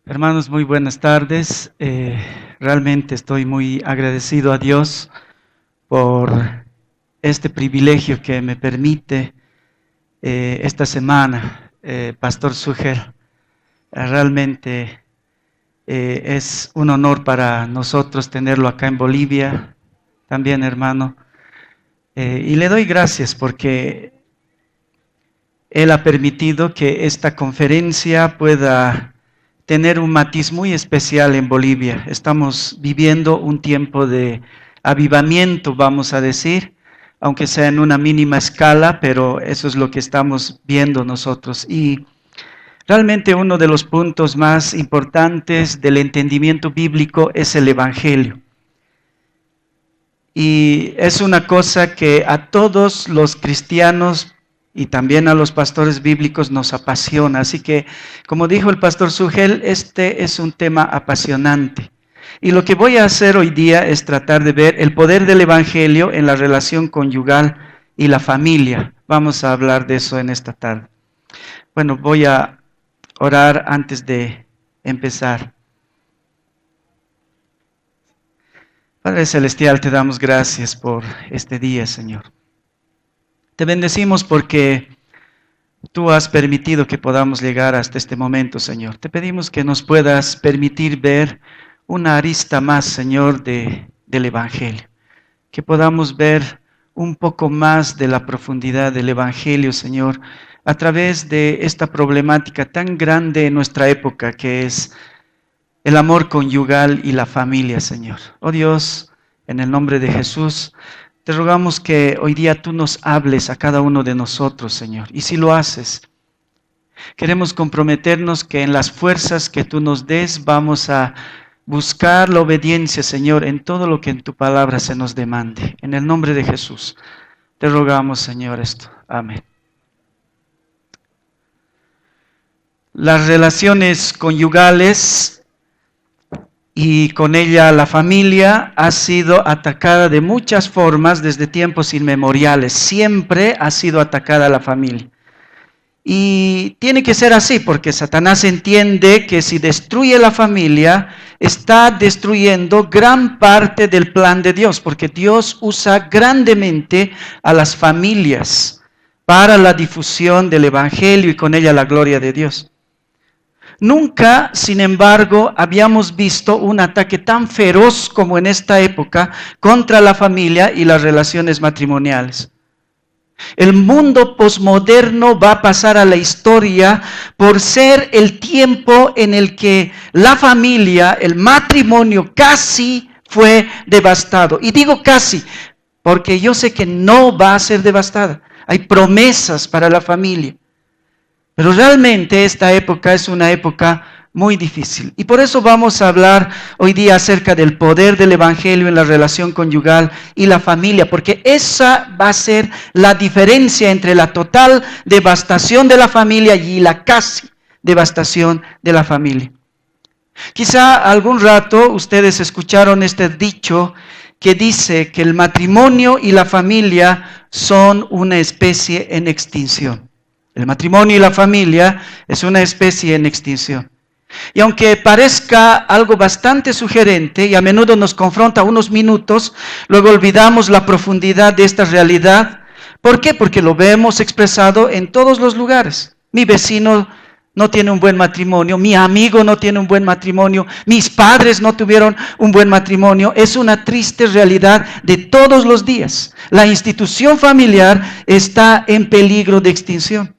Hermanos, muy buenas tardes. Realmente estoy muy agradecido a Dios por este privilegio que me permite esta semana, Pastor Sugel. Realmente es un honor para nosotros tenerlo acá en Bolivia, también hermano. Y le doy gracias porque Él ha permitido que esta conferencia pueda tener un matiz muy especial en Bolivia. Estamos viviendo un tiempo de avivamiento, vamos a decir, aunque sea en una mínima escala, pero eso es lo que estamos viendo nosotros. Y realmente uno de los puntos más importantes del entendimiento bíblico es el Evangelio. Y es una cosa que a todos los cristianos y también a los pastores bíblicos nos apasiona. Así que, como dijo el pastor Sugel, este es un tema apasionante. Y lo que voy a hacer hoy día es tratar de ver el poder del Evangelio en la relación conyugal y la familia. Vamos a hablar de eso en esta tarde. Bueno, voy a orar antes de empezar. Padre Celestial, te damos gracias por este día, Señor. Te bendecimos porque tú has permitido que podamos llegar hasta este momento, Señor. Te pedimos que nos puedas permitir ver una arista más, Señor, del Evangelio. Que podamos ver un poco más de la profundidad del Evangelio, Señor, a través de esta problemática tan grande en nuestra época, que es el amor conyugal y la familia, Señor. Oh Dios, en el nombre de Jesús, te rogamos que hoy día tú nos hables a cada uno de nosotros, Señor. Y si lo haces, queremos comprometernos que en las fuerzas que tú nos des vamos a buscar la obediencia, Señor, en todo lo que en tu palabra se nos demande. En el nombre de Jesús, te rogamos, Señor, esto. Amén. Las relaciones conyugales y con ella la familia ha sido atacada de muchas formas desde tiempos inmemoriales. Siempre ha sido atacada la familia. Y tiene que ser así porque Satanás entiende que si destruye la familia, está destruyendo gran parte del plan de Dios, porque Dios usa grandemente a las familias para la difusión del Evangelio y con ella la gloria de Dios. Nunca, sin embargo, habíamos visto un ataque tan feroz como en esta época contra la familia y las relaciones matrimoniales. El mundo posmoderno va a pasar a la historia por ser el tiempo en el que la familia, el matrimonio casi fue devastado. Y digo casi, porque yo sé que no va a ser devastada. Hay promesas para la familia. Pero realmente esta época es una época muy difícil. Y por eso vamos a hablar hoy día acerca del poder del Evangelio en la relación conyugal y la familia, porque esa va a ser la diferencia entre la total devastación de la familia y la casi devastación de la familia. Quizá algún rato ustedes escucharon este dicho que dice que el matrimonio y la familia son una especie en extinción. El matrimonio y la familia es una especie en extinción. Y aunque parezca algo bastante sugerente y a menudo nos confronta unos minutos, luego olvidamos la profundidad de esta realidad. ¿Por qué? Porque lo vemos expresado en todos los lugares. Mi vecino no tiene un buen matrimonio, mi amigo no tiene un buen matrimonio, mis padres no tuvieron un buen matrimonio. Es una triste realidad de todos los días. La institución familiar está en peligro de extinción.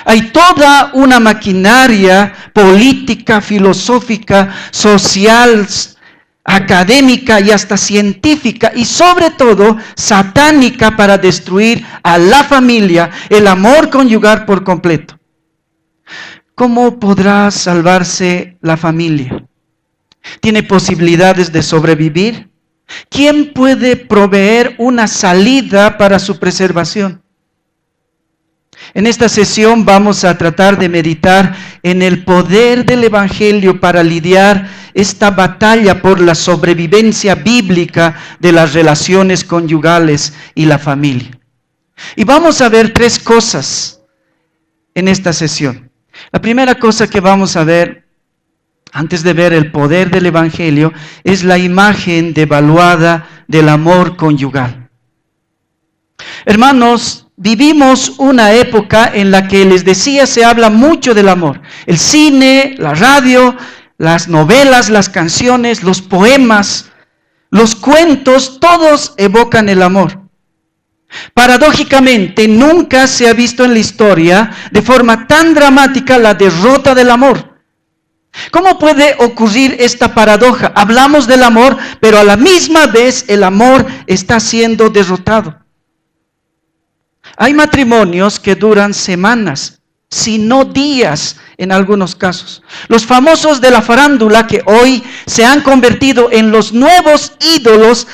Hay toda una maquinaria política, filosófica, social, académica y hasta científica y sobre todo satánica para destruir a la familia, el amor conyugal por completo. ¿Cómo podrá salvarse la familia? ¿Tiene posibilidades de sobrevivir? ¿Quién puede proveer una salida para su preservación? En esta sesión vamos a tratar de meditar en el poder del Evangelio para lidiar esta batalla por la sobrevivencia bíblica de las relaciones conyugales y la familia. Y vamos a ver tres cosas en esta sesión. La primera cosa que vamos a ver, antes de ver el poder del Evangelio, es la imagen devaluada del amor conyugal. Hermanos, vivimos una época en la que les decía se habla mucho del amor. El cine, la radio, las novelas, las canciones, los poemas, los cuentos, todos evocan el amor. Paradójicamente, nunca se ha visto en la historia de forma tan dramática la derrota del amor. ¿Cómo puede ocurrir esta paradoja? Hablamos del amor, pero a la misma vez el amor está siendo derrotado. Hay matrimonios que duran semanas, si no días en algunos casos. Los famosos de la farándula que hoy se han convertido en los nuevos ídolos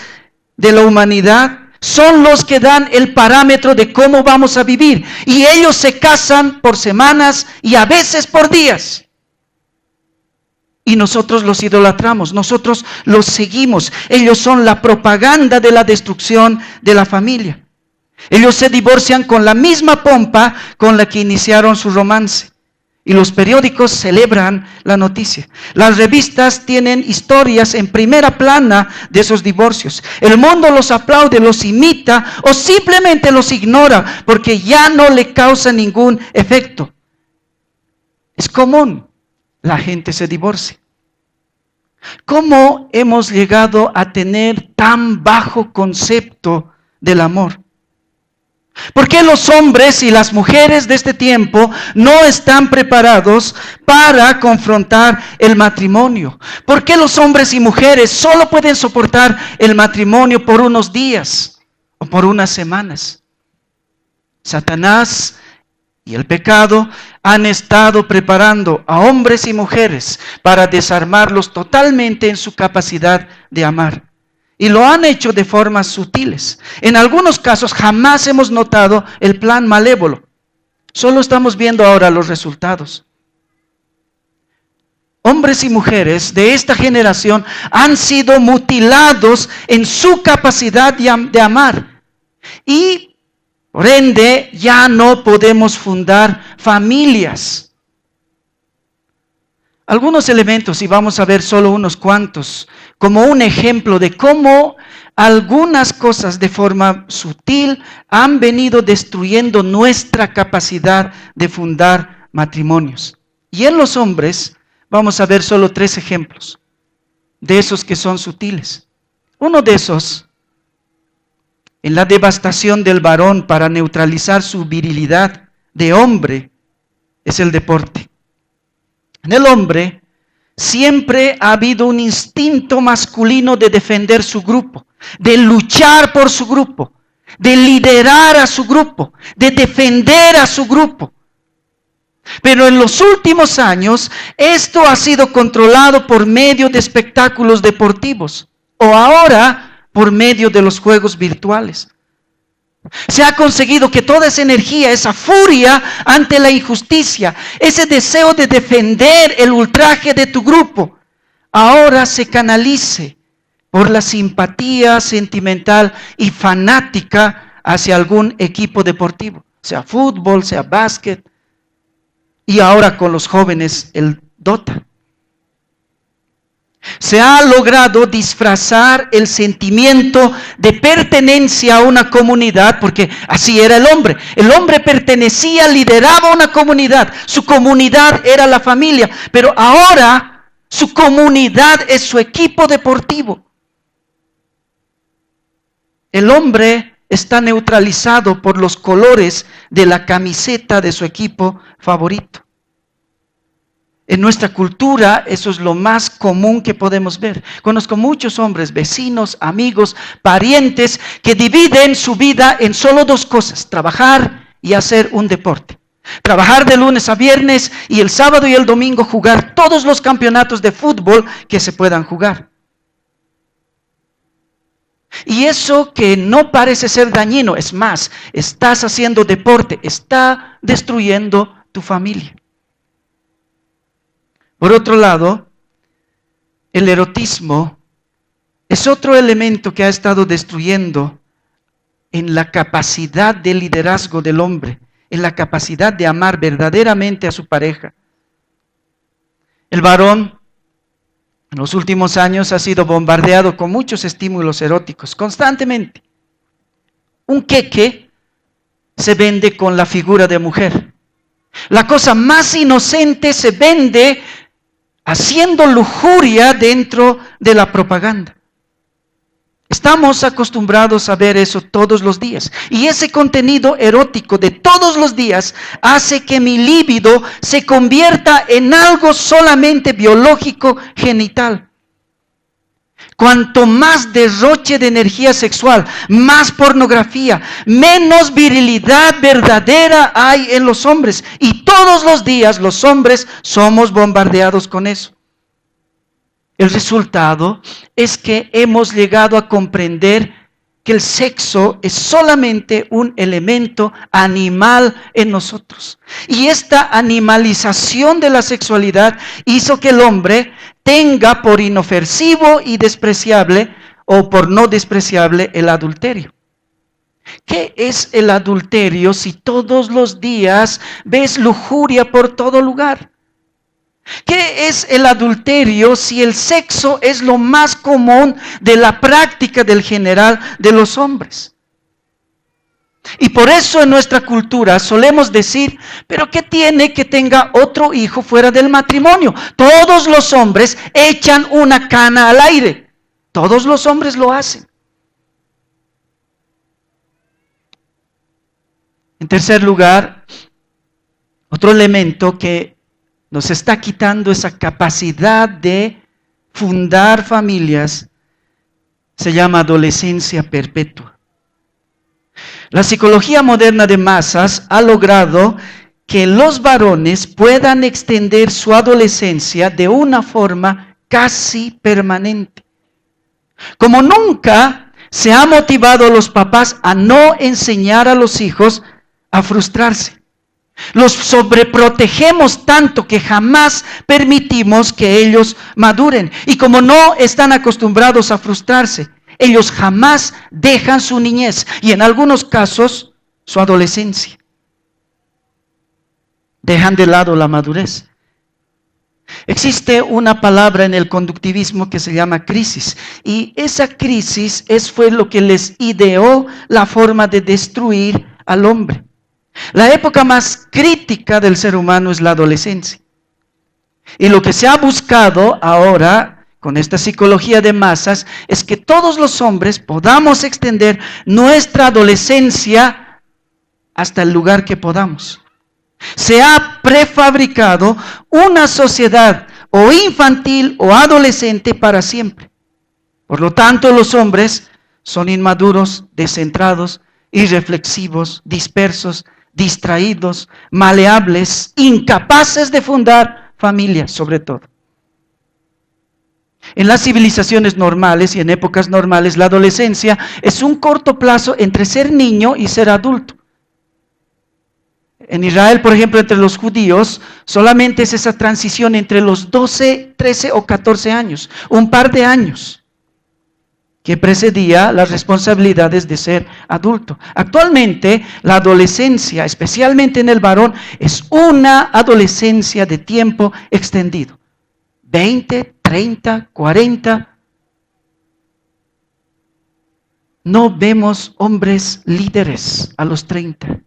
de la humanidad son los que dan el parámetro de cómo vamos a vivir. Y ellos se casan por semanas y a veces por días. Y nosotros los idolatramos, nosotros los seguimos. Ellos son la propaganda de la destrucción de la familia. Ellos se divorcian con la misma pompa con la que iniciaron su romance. Y los periódicos celebran la noticia. Las revistas tienen historias en primera plana de esos divorcios. El mundo los aplaude, los imita o simplemente los ignora porque ya no le causa ningún efecto. Es común, la gente se divorcia. ¿Cómo hemos llegado a tener tan bajo concepto del amor? ¿Por qué los hombres y las mujeres de este tiempo no están preparados para confrontar el matrimonio? ¿Por qué los hombres y mujeres solo pueden soportar el matrimonio por unos días o por unas semanas? Satanás y el pecado han estado preparando a hombres y mujeres para desarmarlos totalmente en su capacidad de amar. Y lo han hecho de formas sutiles. En algunos casos jamás hemos notado el plan malévolo. Solo estamos viendo ahora los resultados. Hombres y mujeres de esta generación han sido mutilados en su capacidad de amar. Y por ende ya no podemos fundar familias. Algunos elementos, y vamos a ver solo unos cuantos, como un ejemplo de cómo algunas cosas de forma sutil han venido destruyendo nuestra capacidad de fundar matrimonios. Y en los hombres vamos a ver solo tres ejemplos de esos que son sutiles. Uno de esos, en la devastación del varón para neutralizar su virilidad de hombre, es el deporte. En el hombre siempre ha habido un instinto masculino de defender su grupo, de luchar por su grupo, de liderar a su grupo, de defender a su grupo. Pero en los últimos años esto ha sido controlado por medio de espectáculos deportivos o ahora por medio de los juegos virtuales. Se ha conseguido que toda esa energía, esa furia ante la injusticia, ese deseo de defender el ultraje de tu grupo, ahora se canalice por la simpatía sentimental y fanática hacia algún equipo deportivo, sea fútbol, sea básquet, y ahora con los jóvenes el Dota. Se ha logrado disfrazar el sentimiento de pertenencia a una comunidad, porque así era el hombre. El hombre pertenecía, lideraba una comunidad. Su comunidad era la familia, pero ahora su comunidad es su equipo deportivo. El hombre está neutralizado por los colores de la camiseta de su equipo favorito. En nuestra cultura eso es lo más común que podemos ver. Conozco muchos hombres, vecinos, amigos, parientes, que dividen su vida en solo dos cosas: trabajar y hacer un deporte. Trabajar de lunes a viernes y el sábado y el domingo jugar todos los campeonatos de fútbol que se puedan jugar. Y eso que no parece ser dañino, es más, estás haciendo deporte, está destruyendo tu familia. Por otro lado, el erotismo es otro elemento que ha estado destruyendo en la capacidad de liderazgo del hombre, en la capacidad de amar verdaderamente a su pareja. El varón en los últimos años ha sido bombardeado con muchos estímulos eróticos, constantemente. Un queque se vende con la figura de mujer. La cosa más inocente se vende haciendo lujuria dentro de la propaganda. Estamos acostumbrados a ver eso todos los días. Y ese contenido erótico de todos los días hace que mi líbido se convierta en algo solamente biológico, genital. Cuanto más derroche de energía sexual, más pornografía, menos virilidad verdadera hay en los hombres. Y todos los días los hombres somos bombardeados con eso. El resultado es que hemos llegado a comprender que el sexo es solamente un elemento animal en nosotros. Y esta animalización de la sexualidad hizo que el hombre tenga por inofensivo y despreciable, o por no despreciable, el adulterio. ¿Qué es el adulterio si todos los días ves lujuria por todo lugar? ¿Qué es el adulterio si el sexo es lo más común de la práctica del general de los hombres? Y por eso en nuestra cultura solemos decir, ¿pero qué tiene que tenga otro hijo fuera del matrimonio? Todos los hombres echan una cana al aire. Todos los hombres lo hacen. En tercer lugar, otro elemento que nos está quitando esa capacidad de fundar familias se llama adolescencia perpetua. La psicología moderna de masas ha logrado que los varones puedan extender su adolescencia de una forma casi permanente. Como nunca se ha motivado a los papás a no enseñar a los hijos a frustrarse. Los sobreprotegemos tanto que jamás permitimos que ellos maduren. Y como no están acostumbrados a frustrarse, ellos jamás dejan su niñez y en algunos casos su adolescencia. Dejan de lado la madurez. Existe una palabra en el conductivismo que se llama crisis, y esa crisis fue lo que les ideó la forma de destruir al hombre. La época más crítica del ser humano es la adolescencia. Y lo que se ha buscado ahora con esta psicología de masas es que todos los hombres podamos extender nuestra adolescencia hasta el lugar que podamos. Se ha prefabricado una sociedad o infantil o adolescente para siempre. Por lo tanto, los hombres son inmaduros, descentrados, irreflexivos, dispersos, distraídos, maleables, incapaces de fundar familias, sobre todo. En las civilizaciones normales y en épocas normales, la adolescencia es un corto plazo entre ser niño y ser adulto. En Israel, por ejemplo, entre los judíos, solamente es esa transición entre los 12, 13 o 14 años, un par de años, que precedía las responsabilidades de ser adulto. Actualmente, la adolescencia, especialmente en el varón, es una adolescencia de tiempo extendido. 20, 30, 40. No vemos hombres líderes a los 30.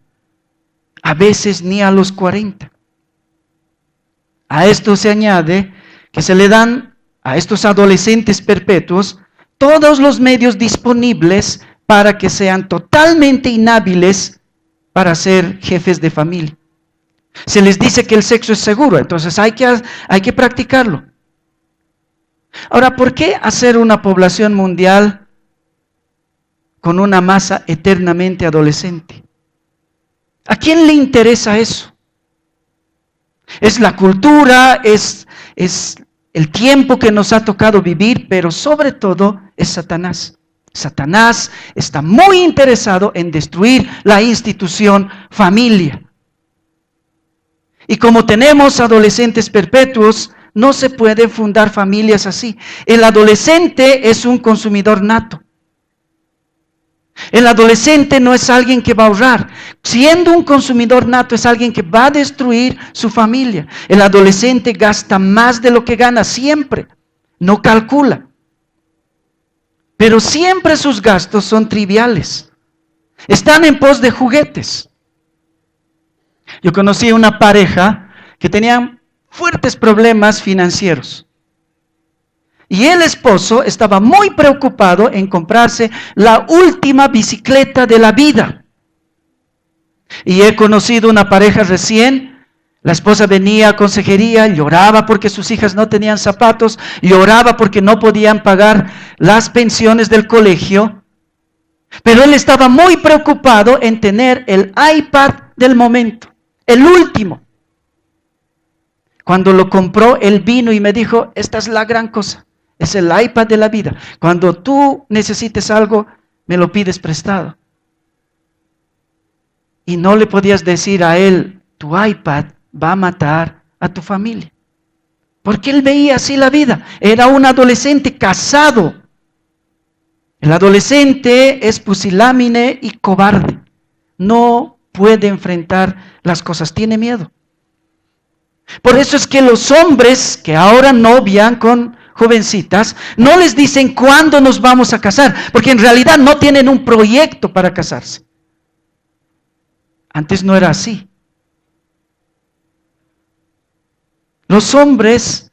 A veces ni a los 40. A esto se añade que se le dan a estos adolescentes perpetuos todos los medios disponibles para que sean totalmente inhábiles para ser jefes de familia. Se les dice que el sexo es seguro, entonces hay que practicarlo. Ahora, ¿por qué hacer una población mundial con una masa eternamente adolescente? ¿A quién le interesa eso? Es la cultura, es el tiempo que nos ha tocado vivir, pero sobre todo es Satanás. Satanás está muy interesado en destruir la institución familia. Y como tenemos adolescentes perpetuos, no se puede fundar familias así. El adolescente es un consumidor nato. El adolescente no es alguien que va a ahorrar. Siendo un consumidor nato es alguien que va a destruir su familia. El adolescente gasta más de lo que gana siempre. No calcula. Pero siempre sus gastos son triviales. Están en pos de juguetes. Yo conocí una pareja que tenían fuertes problemas financieros. Y el esposo estaba muy preocupado en comprarse la última bicicleta de la vida. Y he conocido una pareja recién. La esposa venía a consejería, lloraba porque sus hijas no tenían zapatos, lloraba porque no podían pagar las pensiones del colegio. Pero él estaba muy preocupado en tener el iPad del momento, el último. Cuando lo compró, él vino y me dijo, esta es la gran cosa. Es el iPad de la vida. Cuando tú necesites algo, me lo pides prestado. Y no le podías decir a él, tu iPad va a matar a tu familia. Porque él veía así la vida. Era un adolescente casado. El adolescente es pusilánime y cobarde. No puede enfrentar las cosas, tiene miedo. Por eso es que los hombres que ahora novian con jovencitas, no les dicen cuándo nos vamos a casar, porque en realidad no tienen un proyecto para casarse. Antes no era así. Los hombres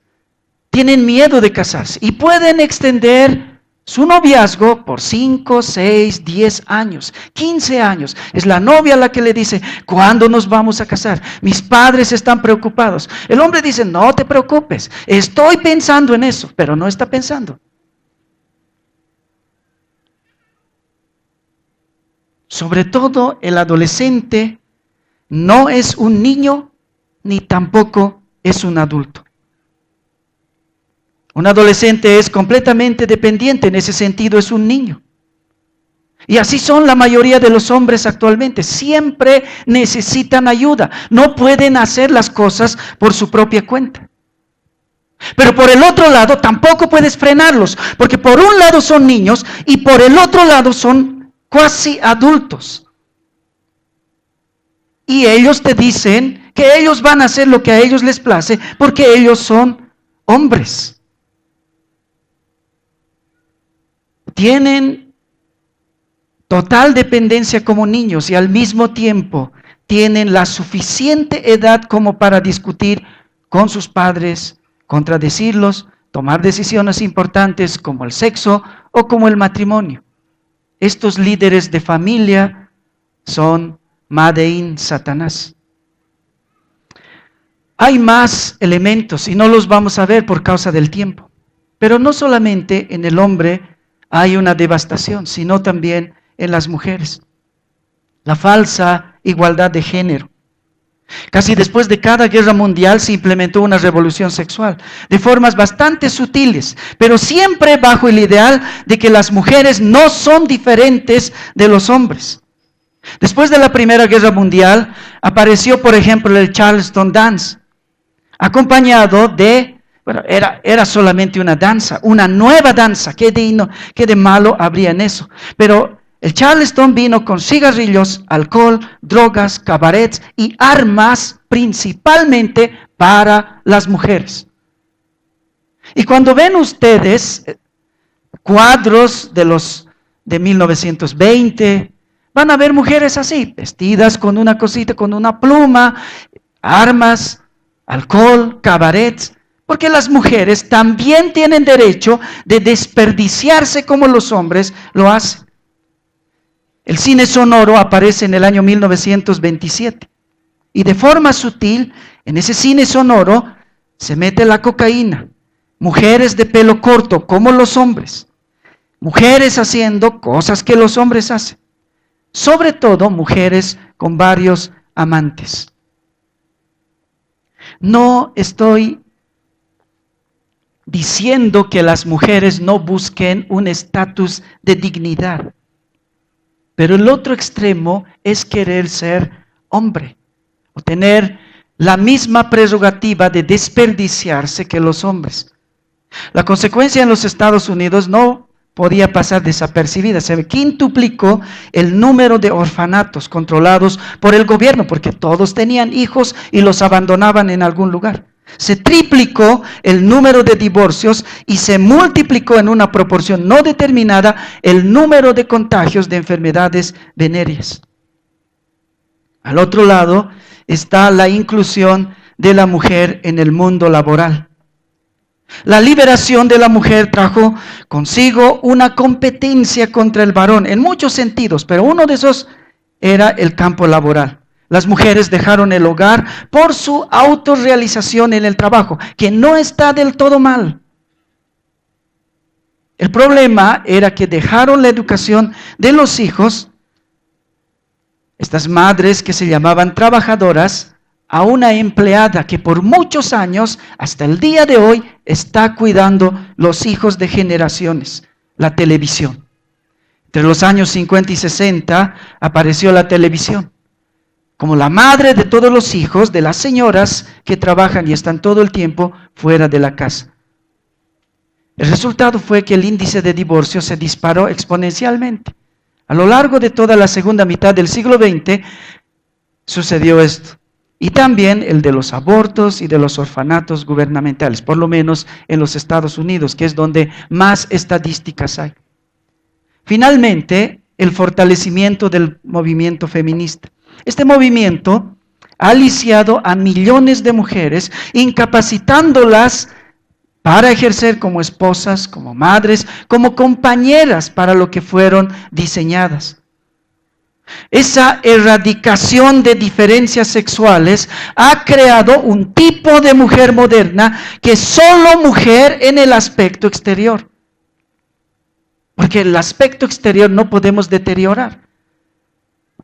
tienen miedo de casarse y pueden extender su noviazgo por 5, 6, 10 años, 15 años. Es la novia la que le dice, ¿cuándo nos vamos a casar? Mis padres están preocupados. El hombre dice, no te preocupes, estoy pensando en eso, pero no está pensando. Sobre todo el adolescente no es un niño ni tampoco es un adulto. Un adolescente es completamente dependiente, en ese sentido es un niño. Y así son la mayoría de los hombres actualmente, siempre necesitan ayuda, no pueden hacer las cosas por su propia cuenta. Pero por el otro lado tampoco puedes frenarlos, porque por un lado son niños y por el otro lado son cuasi adultos. Y ellos te dicen que ellos van a hacer lo que a ellos les place, porque ellos son hombres. Tienen total dependencia como niños y al mismo tiempo tienen la suficiente edad como para discutir con sus padres, contradecirlos, tomar decisiones importantes como el sexo o como el matrimonio. Estos líderes de familia son Made Satanás. Hay más elementos y no los vamos a ver por causa del tiempo, pero no solamente en el hombre hay una devastación, sino también en las mujeres. La falsa igualdad de género. Casi después de cada guerra mundial se implementó una revolución sexual, de formas bastante sutiles, pero siempre bajo el ideal de que las mujeres no son diferentes de los hombres. Después de la Primera Guerra Mundial, apareció, por ejemplo, el Charleston Dance, acompañado de... Bueno, era solamente una danza, una nueva danza. ¿Qué de malo habría en eso? Pero el Charleston vino con cigarrillos, alcohol, drogas, cabarets y armas principalmente para las mujeres. Y cuando ven ustedes cuadros de 1920, van a ver mujeres así, vestidas con una cosita, con una pluma, armas, alcohol, cabarets. Porque las mujeres también tienen derecho de desperdiciarse como los hombres lo hacen. El cine sonoro aparece en el año 1927. Y de forma sutil, en ese cine sonoro, se mete la cocaína. Mujeres de pelo corto, como los hombres. Mujeres haciendo cosas que los hombres hacen. Sobre todo, mujeres con varios amantes. No estoy diciendo que las mujeres no busquen un estatus de dignidad. Pero el otro extremo es querer ser hombre o tener la misma prerrogativa de desperdiciarse que los hombres. La consecuencia en los Estados Unidos no podía pasar desapercibida. Se quintuplicó el número de orfanatos controlados por el gobierno, porque todos tenían hijos y los abandonaban en algún lugar. Se triplicó el número de divorcios y se multiplicó en una proporción no determinada el número de contagios de enfermedades venéreas. Al otro lado está la inclusión de la mujer en el mundo laboral. La liberación de la mujer trajo consigo una competencia contra el varón en muchos sentidos, pero uno de esos era el campo laboral. Las mujeres dejaron el hogar por su autorrealización en el trabajo, que no está del todo mal. El problema era que dejaron la educación de los hijos, estas madres que se llamaban trabajadoras, a una empleada que por muchos años, hasta el día de hoy, está cuidando los hijos de generaciones, la televisión. Entre los años 50 y 60 apareció la televisión como la madre de todos los hijos de las señoras que trabajan y están todo el tiempo fuera de la casa. El resultado fue que el índice de divorcio se disparó exponencialmente. A lo largo de toda la segunda mitad del siglo XX sucedió esto. Y también el de los abortos y de los orfanatos gubernamentales, por lo menos en los Estados Unidos, que es donde más estadísticas hay. Finalmente, el fortalecimiento del movimiento feminista. Este movimiento ha aliciado a millones de mujeres, incapacitándolas para ejercer como esposas, como madres, como compañeras para lo que fueron diseñadas. Esa erradicación de diferencias sexuales ha creado un tipo de mujer moderna que es solo mujer en el aspecto exterior. Porque el aspecto exterior no podemos deteriorar.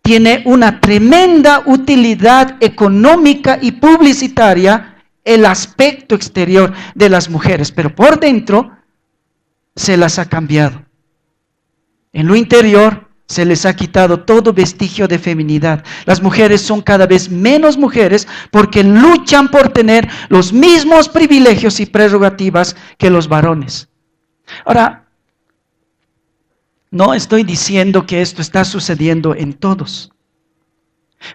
Tiene una tremenda utilidad económica y publicitaria el aspecto exterior de las mujeres, pero por dentro se las ha cambiado. En lo interior se les ha quitado todo vestigio de feminidad. Las mujeres son cada vez menos mujeres porque luchan por tener los mismos privilegios y prerrogativas que los varones. Ahora, no estoy diciendo que esto está sucediendo en todos,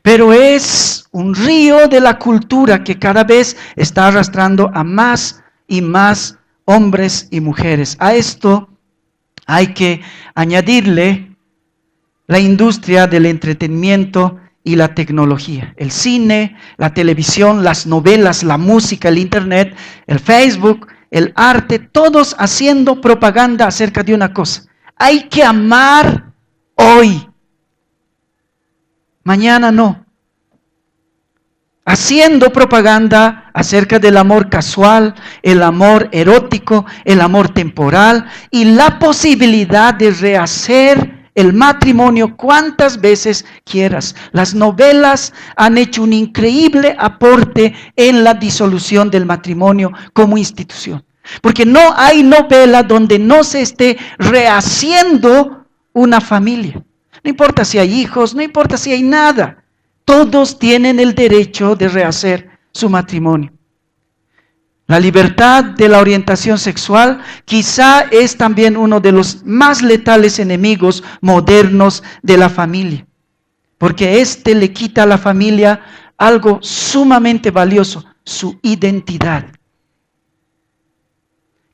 pero es un río de la cultura que cada vez está arrastrando a más y más hombres y mujeres. A esto hay que añadirle la industria del entretenimiento y la tecnología. El cine, la televisión, las novelas, la música, el internet, el Facebook, el arte, todos haciendo propaganda acerca de una cosa. Hay que amar hoy. Mañana no. Haciendo propaganda acerca del amor casual, el amor erótico, el amor temporal y la posibilidad de rehacer el matrimonio cuantas veces quieras. Las novelas han hecho un increíble aporte en la disolución del matrimonio como institución. Porque no hay novela donde no se esté rehaciendo una familia. No importa si hay hijos, no importa si hay nada. Todos tienen el derecho de rehacer su matrimonio. La libertad de la orientación sexual quizá es también uno de los más letales enemigos modernos de la familia. Porque este le quita a la familia algo sumamente valioso, su identidad.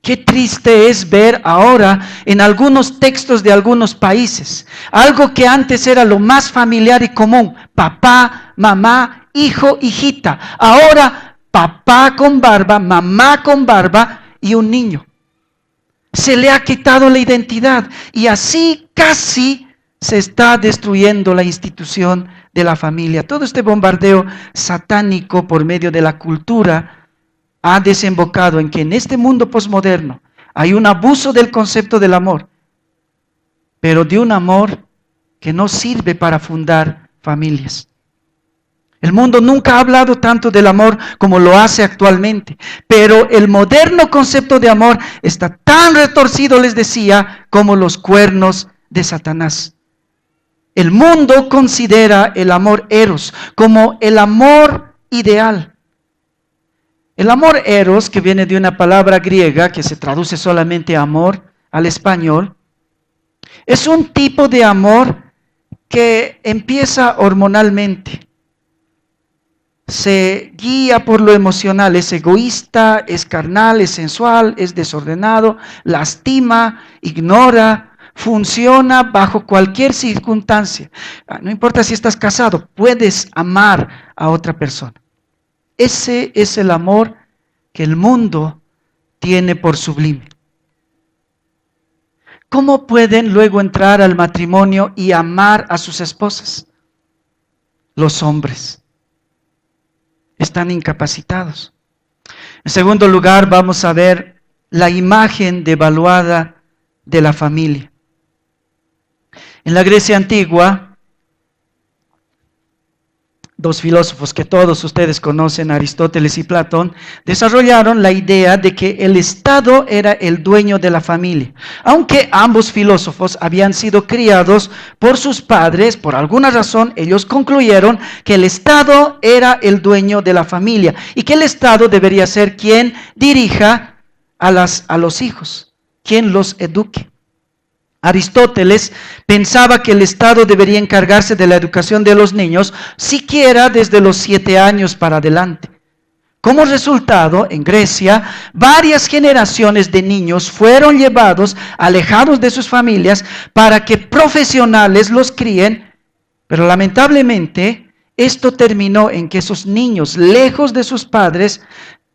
Qué triste es ver ahora en algunos textos de algunos países, algo que antes era lo más familiar y común, papá, mamá, hijo, hijita. Ahora papá con barba, mamá con barba y un niño. Se le ha quitado la identidad y así casi se está destruyendo la institución de la familia. Todo este bombardeo satánico por medio de la cultura ha desembocado en que en este mundo posmoderno hay un abuso del concepto del amor, pero de un amor que no sirve para fundar familias. El mundo nunca ha hablado tanto del amor como lo hace actualmente, pero el moderno concepto de amor está tan retorcido, les decía, como los cuernos de Satanás. El mundo considera el amor eros como el amor ideal. El amor eros, que viene de una palabra griega que se traduce solamente amor al español, es un tipo de amor que empieza hormonalmente. Se guía por lo emocional, es egoísta, es carnal, es sensual, es desordenado, lastima, ignora, funciona bajo cualquier circunstancia. No importa si estás casado, puedes amar a otra persona. Ese es el amor que el mundo tiene por sublime. ¿Cómo pueden luego entrar al matrimonio y amar a sus esposas? Los hombres están incapacitados. En segundo lugar, vamos a ver la imagen devaluada de la familia. En la Grecia antigua, dos filósofos que todos ustedes conocen, Aristóteles y Platón, desarrollaron la idea de que el Estado era el dueño de la familia. Aunque ambos filósofos habían sido criados por sus padres, por alguna razón ellos concluyeron que el Estado era el dueño de la familia y que el Estado debería ser quien dirija a los hijos, quien los eduque. Aristóteles pensaba que el Estado debería encargarse de la educación de los niños, siquiera desde los 7 años para adelante. Como resultado, en Grecia, varias generaciones de niños fueron llevados, alejados de sus familias, para que profesionales los críen, pero lamentablemente esto terminó en que esos niños, lejos de sus padres,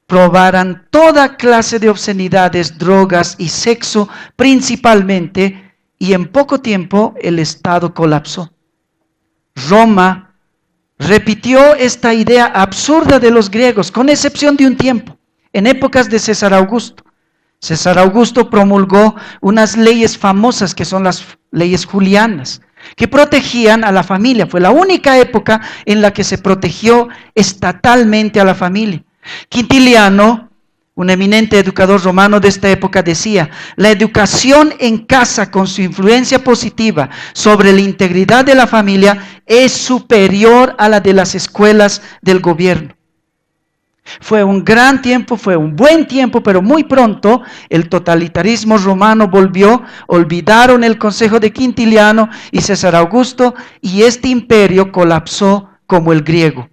probaran toda clase de obscenidades, drogas y sexo principalmente. Y en poco tiempo el Estado colapsó. Roma repitió esta idea absurda de los griegos, con excepción de un tiempo, en épocas de César Augusto. César Augusto promulgó unas leyes famosas que son las leyes julianas, que protegían a la familia. Fue la única época en la que se protegió estatalmente a la familia. Quintiliano, un eminente educador romano de esta época, decía: la educación en casa con su influencia positiva sobre la integridad de la familia es superior a la de las escuelas del gobierno. Fue un gran tiempo, fue un buen tiempo, pero muy pronto el totalitarismo romano volvió, olvidaron el consejo de Quintiliano y César Augusto y este imperio colapsó como el griego.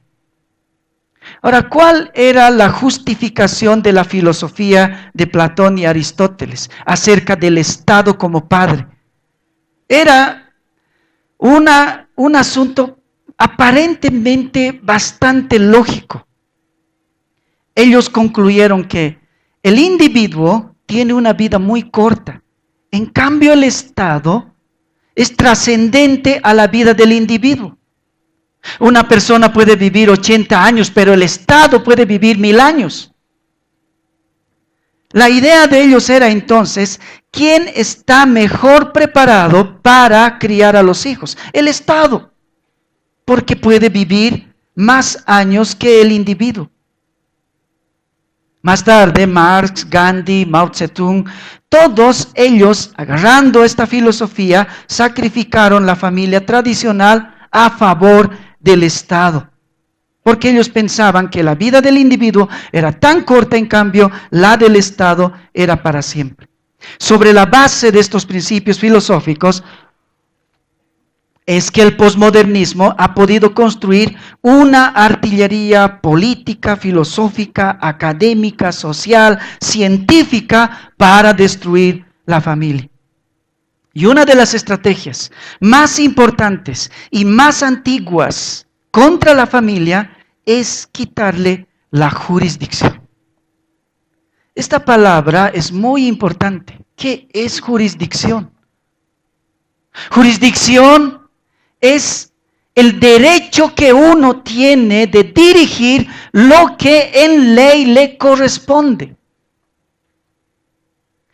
Ahora, ¿cuál era la justificación de la filosofía de Platón y Aristóteles acerca del Estado como padre? Era un asunto aparentemente bastante lógico. Ellos concluyeron que el individuo tiene una vida muy corta. En cambio, el Estado es trascendente a la vida del individuo. Una persona puede vivir 80 años, pero el Estado puede vivir 1000 años. La idea de ellos era entonces, ¿quién está mejor preparado para criar a los hijos? El Estado, porque puede vivir más años que el individuo. Más tarde, Marx, Gandhi, Mao Zedong, todos ellos, agarrando esta filosofía, sacrificaron la familia tradicional a favor del Estado, porque ellos pensaban que la vida del individuo era tan corta, en cambio la del Estado era para siempre. Sobre la base de estos principios filosóficos es que el posmodernismo ha podido construir una artillería política, filosófica, académica, social, científica para destruir la familia. Y una de las estrategias más importantes y más antiguas contra la familia es quitarle la jurisdicción. Esta palabra es muy importante. ¿Qué es jurisdicción? Jurisdicción es el derecho que uno tiene de dirigir lo que en ley le corresponde.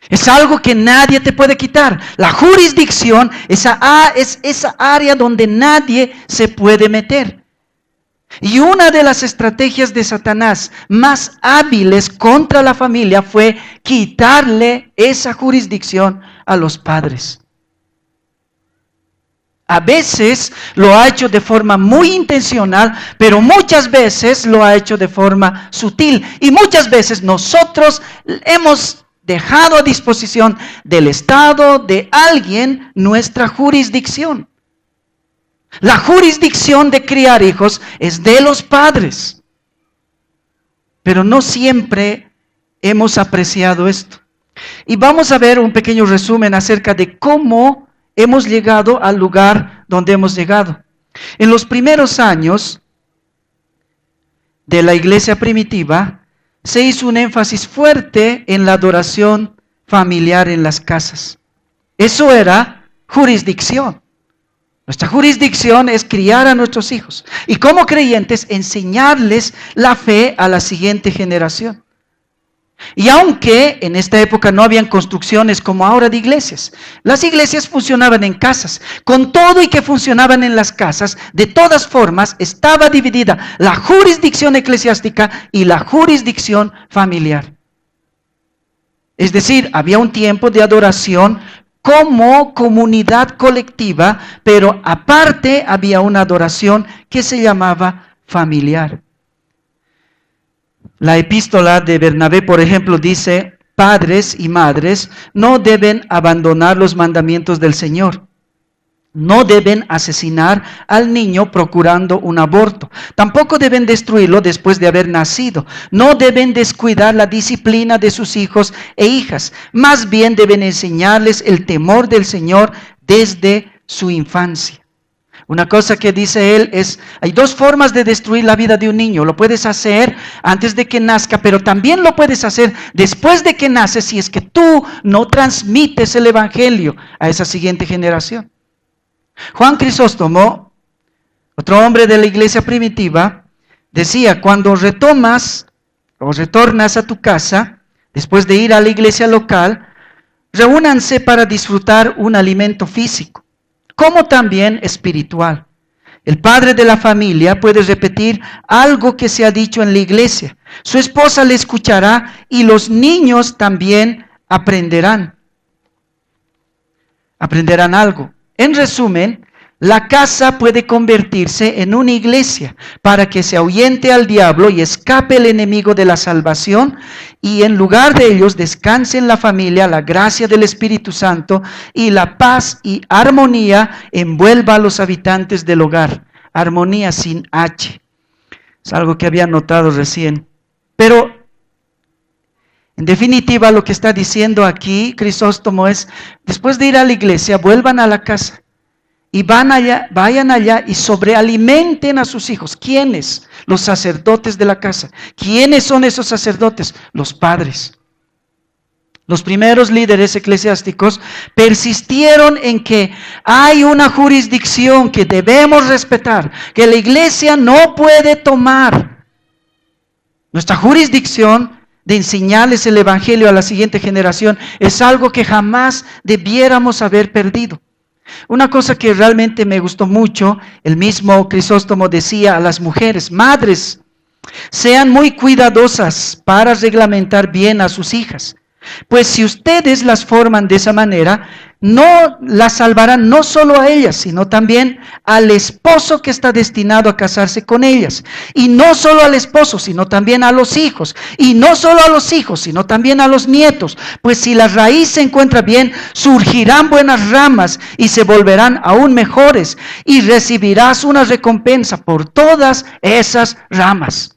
Es algo que nadie te puede quitar. La jurisdicción es esa área donde nadie se puede meter. Y una de las estrategias de Satanás más hábiles contra la familia fue quitarle esa jurisdicción a los padres. A veces lo ha hecho de forma muy intencional, pero muchas veces lo ha hecho de forma sutil. Y muchas veces nosotros hemos dejado a disposición del Estado, de alguien, nuestra jurisdicción. La jurisdicción de criar hijos es de los padres. Pero no siempre hemos apreciado esto. Y vamos a ver un pequeño resumen acerca de cómo hemos llegado al lugar donde hemos llegado. En los primeros años de la iglesia primitiva, se hizo un énfasis fuerte en la adoración familiar en las casas. Eso era jurisdicción. Nuestra jurisdicción es criar a nuestros hijos y como creyentes enseñarles la fe a la siguiente generación. Y aunque en esta época no habían construcciones como ahora de iglesias, las iglesias funcionaban en casas. Con todo y que funcionaban en las casas, de todas formas estaba dividida la jurisdicción eclesiástica y la jurisdicción familiar. Es decir, había un tiempo de adoración como comunidad colectiva, pero aparte había una adoración que se llamaba familiar. La epístola de Bernabé, por ejemplo, dice: padres y madres no deben abandonar los mandamientos del Señor. No deben asesinar al niño procurando un aborto. Tampoco deben destruirlo después de haber nacido. No deben descuidar la disciplina de sus hijos e hijas. Más bien deben enseñarles el temor del Señor desde su infancia. Una cosa que dice él es, hay dos formas de destruir la vida de un niño. Lo puedes hacer antes de que nazca, pero también lo puedes hacer después de que nace si es que tú no transmites el evangelio a esa siguiente generación. Juan Crisóstomo, otro hombre de la iglesia primitiva, decía: cuando retomas o retornas a tu casa, después de ir a la iglesia local, reúnanse para disfrutar un alimento físico, como también espiritual. El padre de la familia puede repetir algo que se ha dicho en la iglesia. Su esposa le escuchará y los niños también aprenderán algo. En resumen, la casa puede convertirse en una iglesia para que se ahuyente al diablo y escape el enemigo de la salvación, y en lugar de ellos descanse en la familia la gracia del Espíritu Santo y la paz y armonía envuelva a los habitantes del hogar. Armonía sin H. Es algo que había notado recién. Pero en definitiva, lo que está diciendo aquí Crisóstomo es: después de ir a la iglesia, vuelvan a la casa y vayan allá y sobrealimenten a sus hijos. ¿Quiénes? Los sacerdotes de la casa. ¿Quiénes son esos sacerdotes? Los padres. Los primeros líderes eclesiásticos persistieron en que hay una jurisdicción que debemos respetar, que la iglesia no puede tomar. Nuestra jurisdicción de enseñarles el evangelio a la siguiente generación es algo que jamás debiéramos haber perdido. Una cosa que realmente me gustó mucho, el mismo Crisóstomo decía a las mujeres: madres, sean muy cuidadosas para reglamentar bien a sus hijas, pues si ustedes las forman de esa manera, no las salvarán no solo a ellas, sino también al esposo que está destinado a casarse con ellas. Y no solo al esposo, sino también a los hijos. Y no solo a los hijos, sino también a los nietos. Pues si la raíz se encuentra bien, surgirán buenas ramas y se volverán aún mejores. Y recibirás una recompensa por todas esas ramas.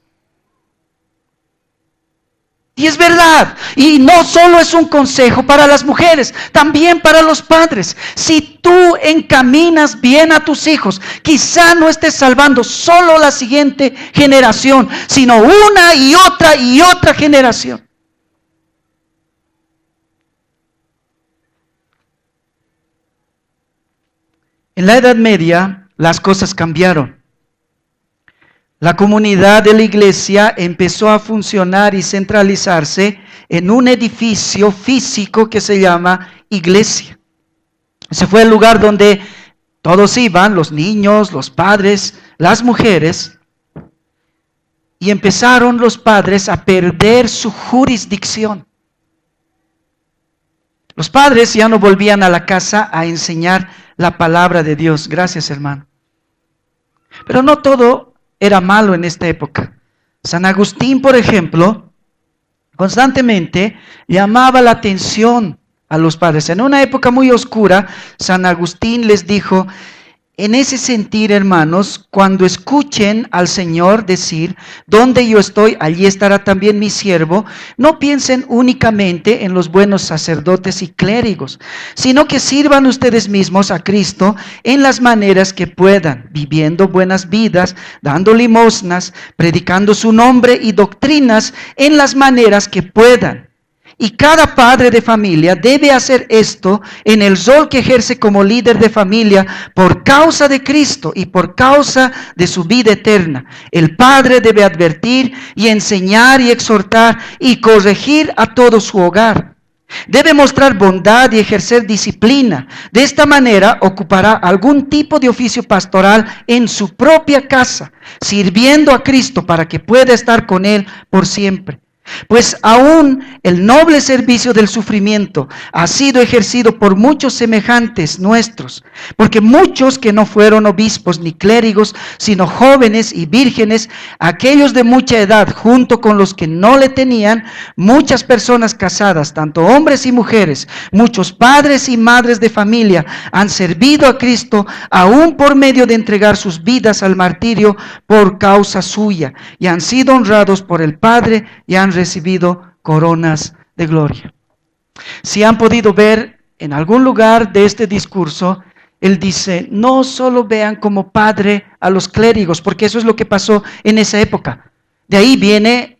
Y es verdad, y no solo es un consejo para las mujeres, también para los padres. Si tú encaminas bien a tus hijos, quizá no estés salvando solo la siguiente generación, sino una y otra generación. En la Edad Media las cosas cambiaron. La comunidad de la iglesia empezó a funcionar y centralizarse en un edificio físico que se llama iglesia. Ese fue el lugar donde todos iban, los niños, los padres, las mujeres, y empezaron los padres a perder su jurisdicción. Los padres ya no volvían a la casa a enseñar la palabra de Dios. Gracias, hermano. Pero no todo era malo en esta época. San Agustín, por ejemplo, constantemente llamaba la atención a los padres. En una época muy oscura, San Agustín les dijo: en ese sentir, hermanos, cuando escuchen al Señor decir, donde yo estoy, allí estará también mi siervo, no piensen únicamente en los buenos sacerdotes y clérigos, sino que sirvan ustedes mismos a Cristo en las maneras que puedan, viviendo buenas vidas, dando limosnas, predicando su nombre y doctrinas en las maneras que puedan. Y cada padre de familia debe hacer esto en el rol que ejerce como líder de familia por causa de Cristo y por causa de su vida eterna. El padre debe advertir y enseñar y exhortar y corregir a todo su hogar. Debe mostrar bondad y ejercer disciplina. De esta manera ocupará algún tipo de oficio pastoral en su propia casa, sirviendo a Cristo para que pueda estar con Él por siempre. Pues aún el noble servicio del sufrimiento ha sido ejercido por muchos semejantes nuestros, porque muchos que no fueron obispos ni clérigos, sino jóvenes y vírgenes, aquellos de mucha edad, junto con los que no le tenían, muchas personas casadas, tanto hombres y mujeres, muchos padres y madres de familia, han servido a Cristo, aún por medio de entregar sus vidas al martirio por causa suya, y han sido honrados por el Padre y han recibido coronas de gloria. Si han podido ver en algún lugar de este discurso, él dice: no solo vean como padre a los clérigos, porque eso es lo que pasó en esa época. De ahí viene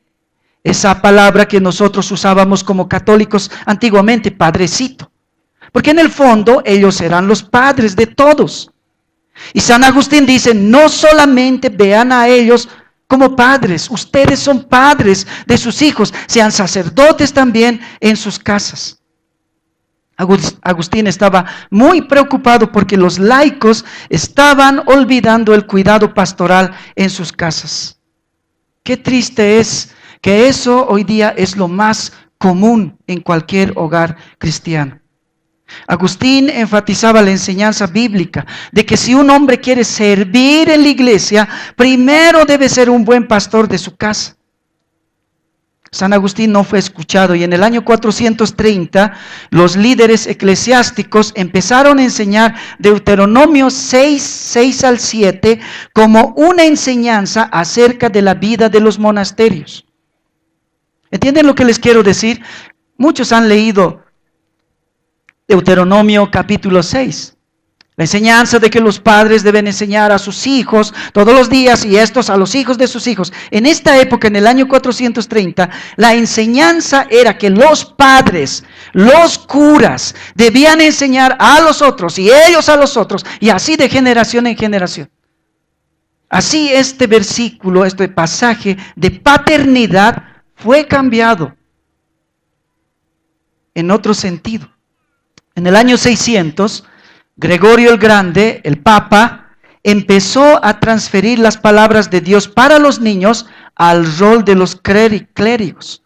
esa palabra que nosotros usábamos como católicos antiguamente, padrecito, porque en el fondo ellos eran los padres de todos. Y San Agustín dice: no solamente vean a ellos como padres, ustedes son padres de sus hijos, sean sacerdotes también en sus casas. Agustín estaba muy preocupado porque los laicos estaban olvidando el cuidado pastoral en sus casas. Qué triste es que eso hoy día es lo más común en cualquier hogar cristiano. Agustín enfatizaba la enseñanza bíblica de que si un hombre quiere servir en la iglesia, primero debe ser un buen pastor de su casa. San Agustín no fue escuchado y en el año 430 los líderes eclesiásticos empezaron a enseñar Deuteronomio 6 al 7 como una enseñanza acerca de la vida de los monasterios. ¿Entienden lo que les quiero decir? Muchos han leído Deuteronomio capítulo 6. La enseñanza de que los padres deben enseñar a sus hijos todos los días y estos a los hijos de sus hijos. En esta época, en el año 430, la enseñanza era que los padres, los curas, debían enseñar a los otros y ellos a los otros, y así de generación en generación. Así este versículo, este pasaje de paternidad fue cambiado en otro sentido. En el año 600, Gregorio el Grande, el Papa, empezó a transferir las palabras de Dios para los niños al rol de los clérigos.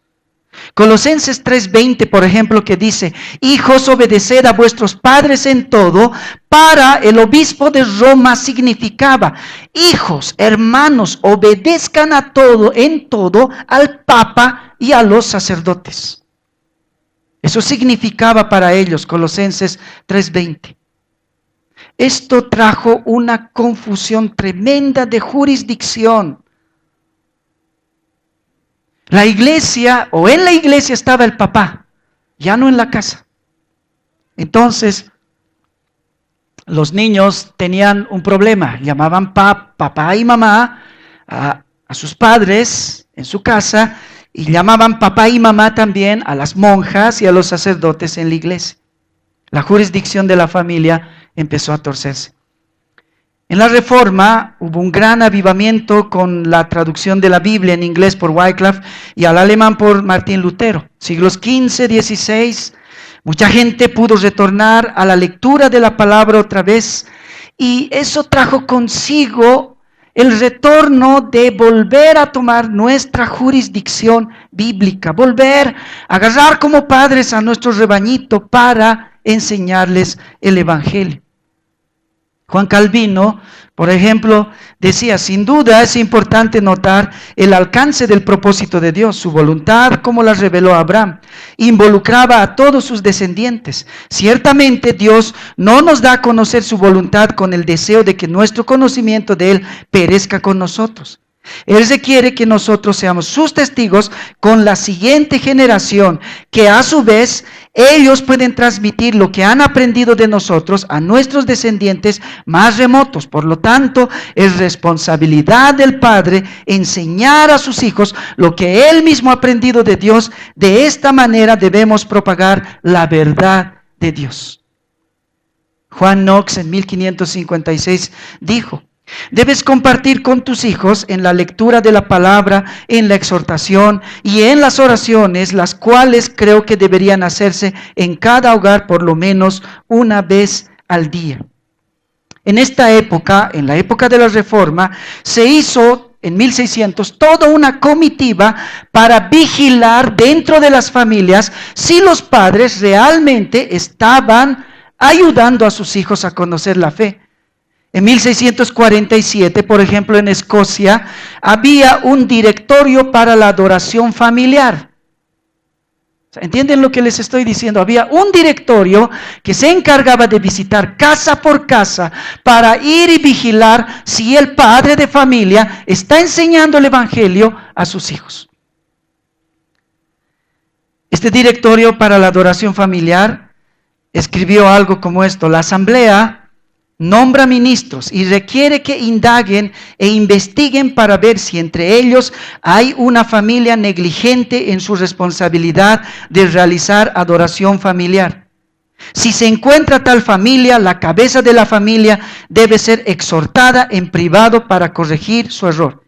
Colosenses 3:20, por ejemplo, que dice: hijos, obedeced a vuestros padres en todo. Para el obispo de Roma significaba: hijos, hermanos, obedezcan a todo, en todo, al Papa y a los sacerdotes. Eso significaba para ellos, Colosenses 3:20. Esto trajo una confusión tremenda de jurisdicción. La iglesia, o en la iglesia estaba el papá, ya no en la casa. Entonces, los niños tenían un problema. Llamaban papá y mamá a sus padres en su casa, y llamaban papá y mamá también a las monjas y a los sacerdotes en la iglesia. La jurisdicción de la familia empezó a torcerse. En la Reforma hubo un gran avivamiento con la traducción de la Biblia en inglés por Wycliffe y al alemán por Martín Lutero. Siglos XV, XVI, mucha gente pudo retornar a la lectura de la palabra otra vez y eso trajo consigo el retorno de volver a tomar nuestra jurisdicción bíblica, volver a agarrar como padres a nuestro rebañito para enseñarles el Evangelio. Juan Calvino, por ejemplo, decía, sin duda es importante notar el alcance del propósito de Dios, su voluntad como la reveló a Abraham, involucraba a todos sus descendientes. Ciertamente Dios no nos da a conocer su voluntad con el deseo de que nuestro conocimiento de Él perezca con nosotros. Él requiere que nosotros seamos sus testigos con la siguiente generación, que a su vez ellos pueden transmitir lo que han aprendido de nosotros a nuestros descendientes más remotos. Por lo tanto, es responsabilidad del Padre enseñar a sus hijos lo que Él mismo ha aprendido de Dios. De esta manera debemos propagar la verdad de Dios. Juan Knox en 1556 dijo: debes compartir con tus hijos en la lectura de la palabra, en la exhortación y en las oraciones, las cuales creo que deberían hacerse en cada hogar por lo menos una vez al día. En esta época, en la época de la Reforma, se hizo en 1600 toda una comitiva para vigilar dentro de las familias si los padres realmente estaban ayudando a sus hijos a conocer la fe. En 1647, por ejemplo, en Escocia, había un directorio para la adoración familiar. ¿Entienden lo que les estoy diciendo? Había un directorio que se encargaba de visitar casa por casa para ir y vigilar si el padre de familia está enseñando el Evangelio a sus hijos. Este directorio para la adoración familiar escribió algo como esto: la asamblea nombra ministros y requiere que indaguen e investiguen para ver si entre ellos hay una familia negligente en su responsabilidad de realizar adoración familiar. Si se encuentra tal familia, la cabeza de la familia debe ser exhortada en privado para corregir su error.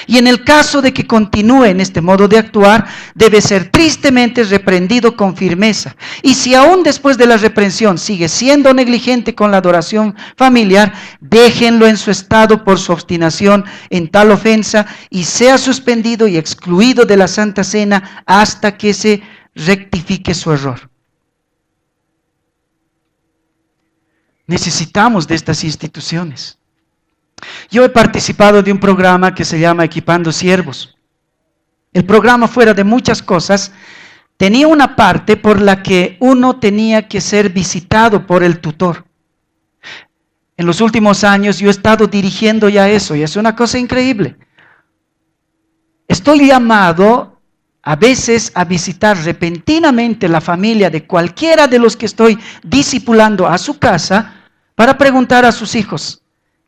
Y en el caso de que continúe en este modo de actuar, debe ser tristemente reprendido con firmeza. Y si aún después de la reprensión sigue siendo negligente con la adoración familiar, déjenlo en su estado por su obstinación en tal ofensa y sea suspendido y excluido de la Santa Cena hasta que se rectifique su error. Necesitamos de estas instituciones. Yo he participado de un programa que se llama Equipando Siervos. El programa, fuera de muchas cosas, tenía una parte por la que uno tenía que ser visitado por el tutor. En los últimos años yo he estado dirigiendo ya eso y es una cosa increíble. Estoy llamado a veces a visitar repentinamente la familia de cualquiera de los que estoy discipulando a su casa para preguntar a sus hijos: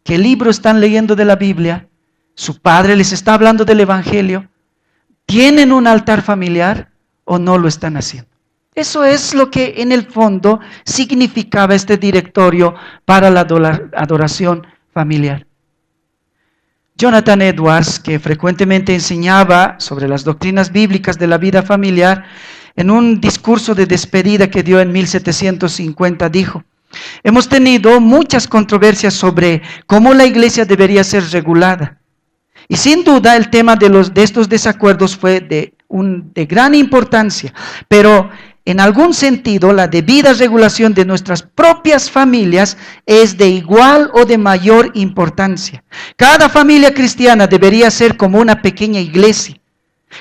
¿qué libro están leyendo de la Biblia? ¿Su padre les está hablando del Evangelio? ¿Tienen un altar familiar o no lo están haciendo? Eso es lo que en el fondo significaba este directorio para la adoración familiar. Jonathan Edwards, que frecuentemente enseñaba sobre las doctrinas bíblicas de la vida familiar, en un discurso de despedida que dio en 1750 dijo: hemos tenido muchas controversias sobre cómo la iglesia debería ser regulada. Y sin duda el tema de estos desacuerdos fue de gran importancia. Pero en algún sentido la debida regulación de nuestras propias familias es de igual o de mayor importancia. Cada familia cristiana debería ser como una pequeña iglesia,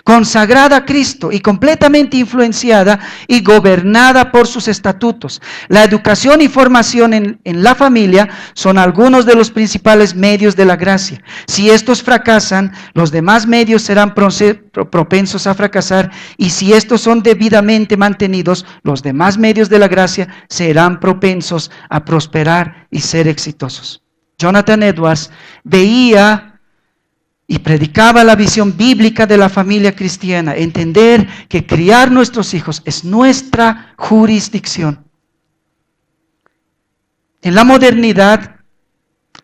consagrada a Cristo y completamente influenciada y gobernada por sus estatutos. La educación y formación en la familia son algunos de los principales medios de la gracia. Si estos fracasan, los demás medios serán propensos a fracasar, y si estos son debidamente mantenidos, los demás medios de la gracia serán propensos a prosperar y ser exitosos. Jonathan Edwards veía y predicaba la visión bíblica de la familia cristiana, entender que criar nuestros hijos es nuestra jurisdicción. En la modernidad,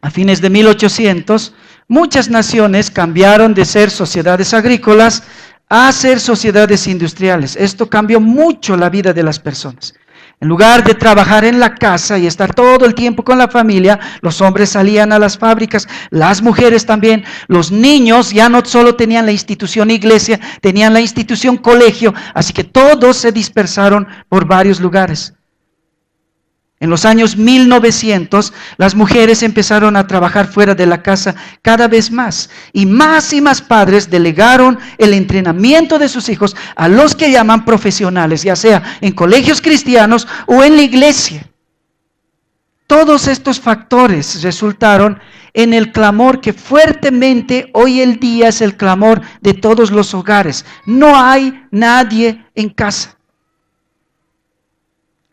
A fines de 1800, muchas naciones cambiaron de ser sociedades agrícolas a ser sociedades industriales. Esto cambió mucho la vida de las personas. En lugar de trabajar en la casa y estar todo el tiempo con la familia, los hombres salían a las fábricas, las mujeres también, los niños ya no solo tenían la institución iglesia, tenían la institución colegio, así que todos se dispersaron por varios lugares. En los años 1900, las mujeres empezaron a trabajar fuera de la casa cada vez más y más padres delegaron el entrenamiento de sus hijos a los que llaman profesionales, ya sea en colegios cristianos o en la iglesia. Todos estos factores resultaron en el clamor que fuertemente hoy el día es el clamor de todos los hogares. No hay nadie en casa.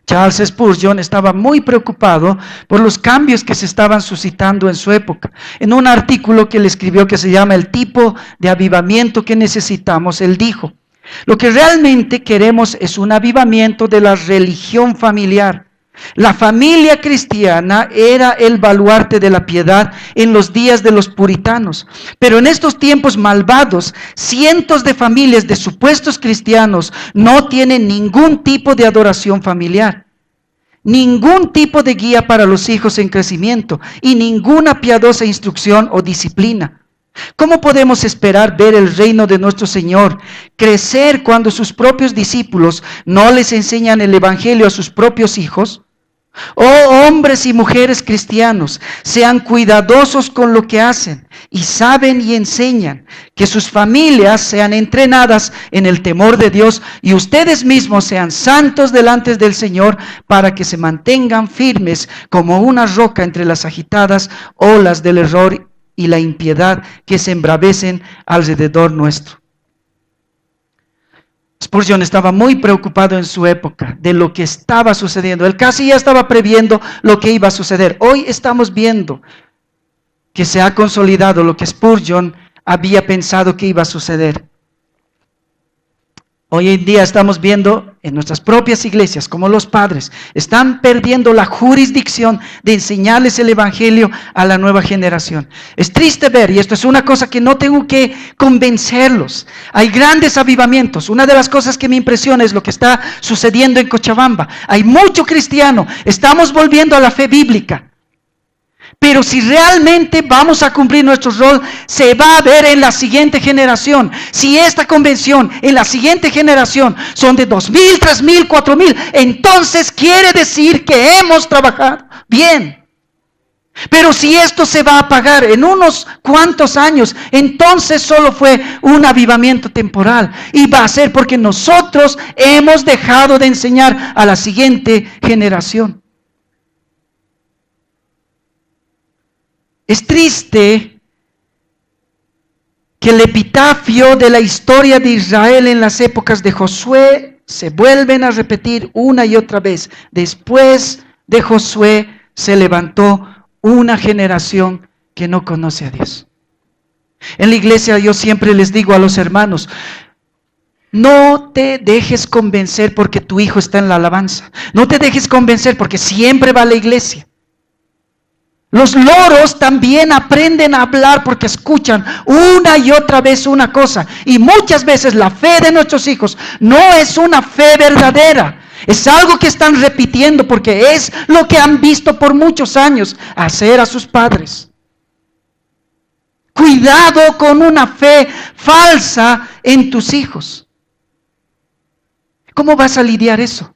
Charles Spurgeon estaba muy preocupado por los cambios que se estaban suscitando en su época. En un artículo que él escribió que se llama El tipo de avivamiento que necesitamos, él dijo: lo que realmente queremos es un avivamiento de la religión familiar. La familia cristiana era el baluarte de la piedad en los días de los puritanos. Pero en estos tiempos malvados, cientos de familias de supuestos cristianos no tienen ningún tipo de adoración familiar, ningún tipo de guía para los hijos en crecimiento y ninguna piadosa instrucción o disciplina. ¿Cómo podemos esperar ver el reino de nuestro Señor crecer cuando sus propios discípulos no les enseñan el evangelio a sus propios hijos? Oh hombres y mujeres cristianos, sean cuidadosos con lo que hacen y saben y enseñan, que sus familias sean entrenadas en el temor de Dios y ustedes mismos sean santos delante del Señor para que se mantengan firmes como una roca entre las agitadas olas del error y la impiedad que se embravecen alrededor nuestro. Spurgeon estaba muy preocupado en su época de lo que estaba sucediendo. Él casi ya estaba previendo lo que iba a suceder. Hoy estamos viendo que se ha consolidado lo que Spurgeon había pensado que iba a suceder. Hoy en día estamos viendo en nuestras propias iglesias como los padres están perdiendo la jurisdicción de enseñarles el evangelio a la nueva generación. Es triste ver, y esto es una cosa que no tengo que convencerlos. Hay grandes avivamientos. Una de las cosas que me impresiona es lo que está sucediendo en Cochabamba. Hay mucho cristiano. Estamos volviendo a la fe bíblica. Pero si realmente vamos a cumplir nuestro rol, se va a ver en la siguiente generación. Si esta convención en la siguiente generación son de 2,000, 3,000, 4,000, entonces quiere decir que hemos trabajado bien. Pero si esto se va a apagar en unos cuantos años, entonces solo fue un avivamiento temporal. Y va a ser porque nosotros hemos dejado de enseñar a la siguiente generación. Es triste que el epitafio de la historia de Israel en las épocas de Josué se vuelven a repetir una y otra vez. Después de Josué se levantó una generación que no conoce a Dios. En la iglesia yo siempre les digo a los hermanos: no te dejes convencer porque tu hijo está en la alabanza. No te dejes convencer porque siempre va a la iglesia. Los loros también aprenden a hablar porque escuchan una y otra vez una cosa. Y muchas veces la fe de nuestros hijos no es una fe verdadera. Es algo que están repitiendo porque es lo que han visto por muchos años hacer a sus padres. Cuidado con una fe falsa en tus hijos. ¿Cómo vas a lidiar eso?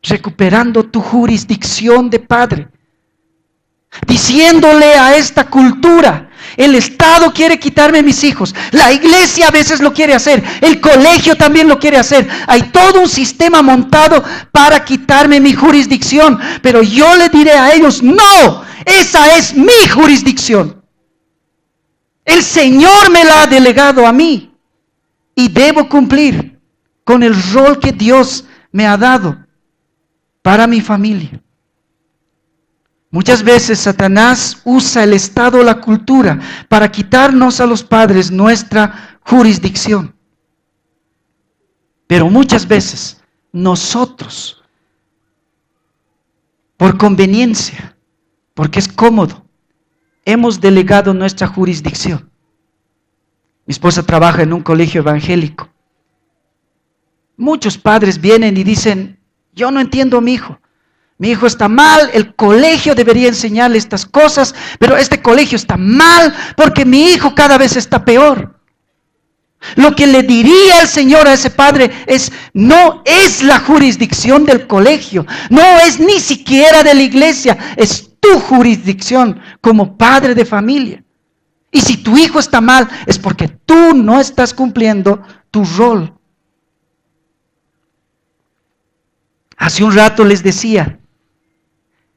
Recuperando tu jurisdicción de padre. Diciéndole a esta cultura: el Estado quiere quitarme mis hijos, la iglesia a veces lo quiere hacer, el colegio también lo quiere hacer, hay todo un sistema montado para quitarme mi jurisdicción, pero yo le diré a ellos: no, esa es mi jurisdicción, el Señor me la ha delegado a mí y debo cumplir con el rol que Dios me ha dado para mi familia. Muchas veces Satanás usa el Estado o la cultura para quitarnos a los padres nuestra jurisdicción. Pero muchas veces nosotros, por conveniencia, porque es cómodo, hemos delegado nuestra jurisdicción. Mi esposa trabaja en un colegio evangélico. Muchos padres vienen y dicen, yo no entiendo a mi hijo. Mi hijo está mal, el colegio debería enseñarle estas cosas, pero este colegio está mal porque mi hijo cada vez está peor. Lo que le diría el Señor a ese padre es, no es la jurisdicción del colegio, no es ni siquiera de la iglesia, es tu jurisdicción como padre de familia. Y si tu hijo está mal, es porque tú no estás cumpliendo tu rol. Hace un rato les decía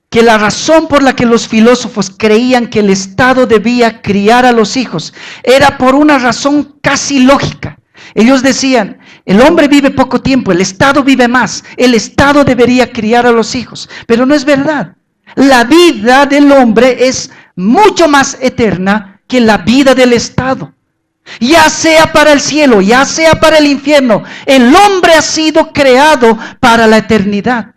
que la razón por la que los filósofos creían que el Estado debía criar a los hijos era por una razón casi lógica. Ellos decían, el hombre vive poco tiempo, el Estado vive más, el Estado debería criar a los hijos. Pero no es verdad. La vida del hombre es mucho más eterna que la vida del Estado. Ya sea para el cielo, ya sea para el infierno, el hombre ha sido creado para la eternidad.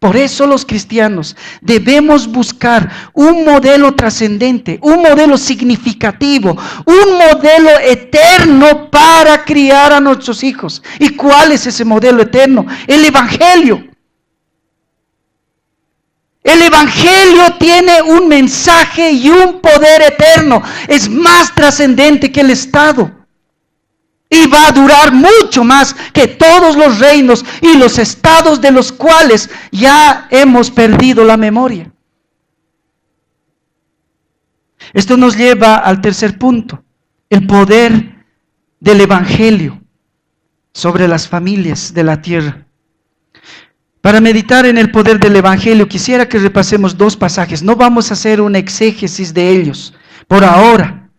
Por eso los cristianos debemos buscar un modelo trascendente, un modelo significativo, un modelo eterno para criar a nuestros hijos. ¿Y cuál es ese modelo eterno? El Evangelio. El Evangelio tiene un mensaje y un poder eterno. Es más trascendente que el Estado. Y va a durar mucho más que todos los reinos y los estados de los cuales ya hemos perdido la memoria. Esto nos lleva al tercer punto, el poder del Evangelio sobre las familias de la tierra. Para meditar en el poder del Evangelio, quisiera que repasemos dos pasajes. No vamos a hacer una exégesis de ellos por ahora,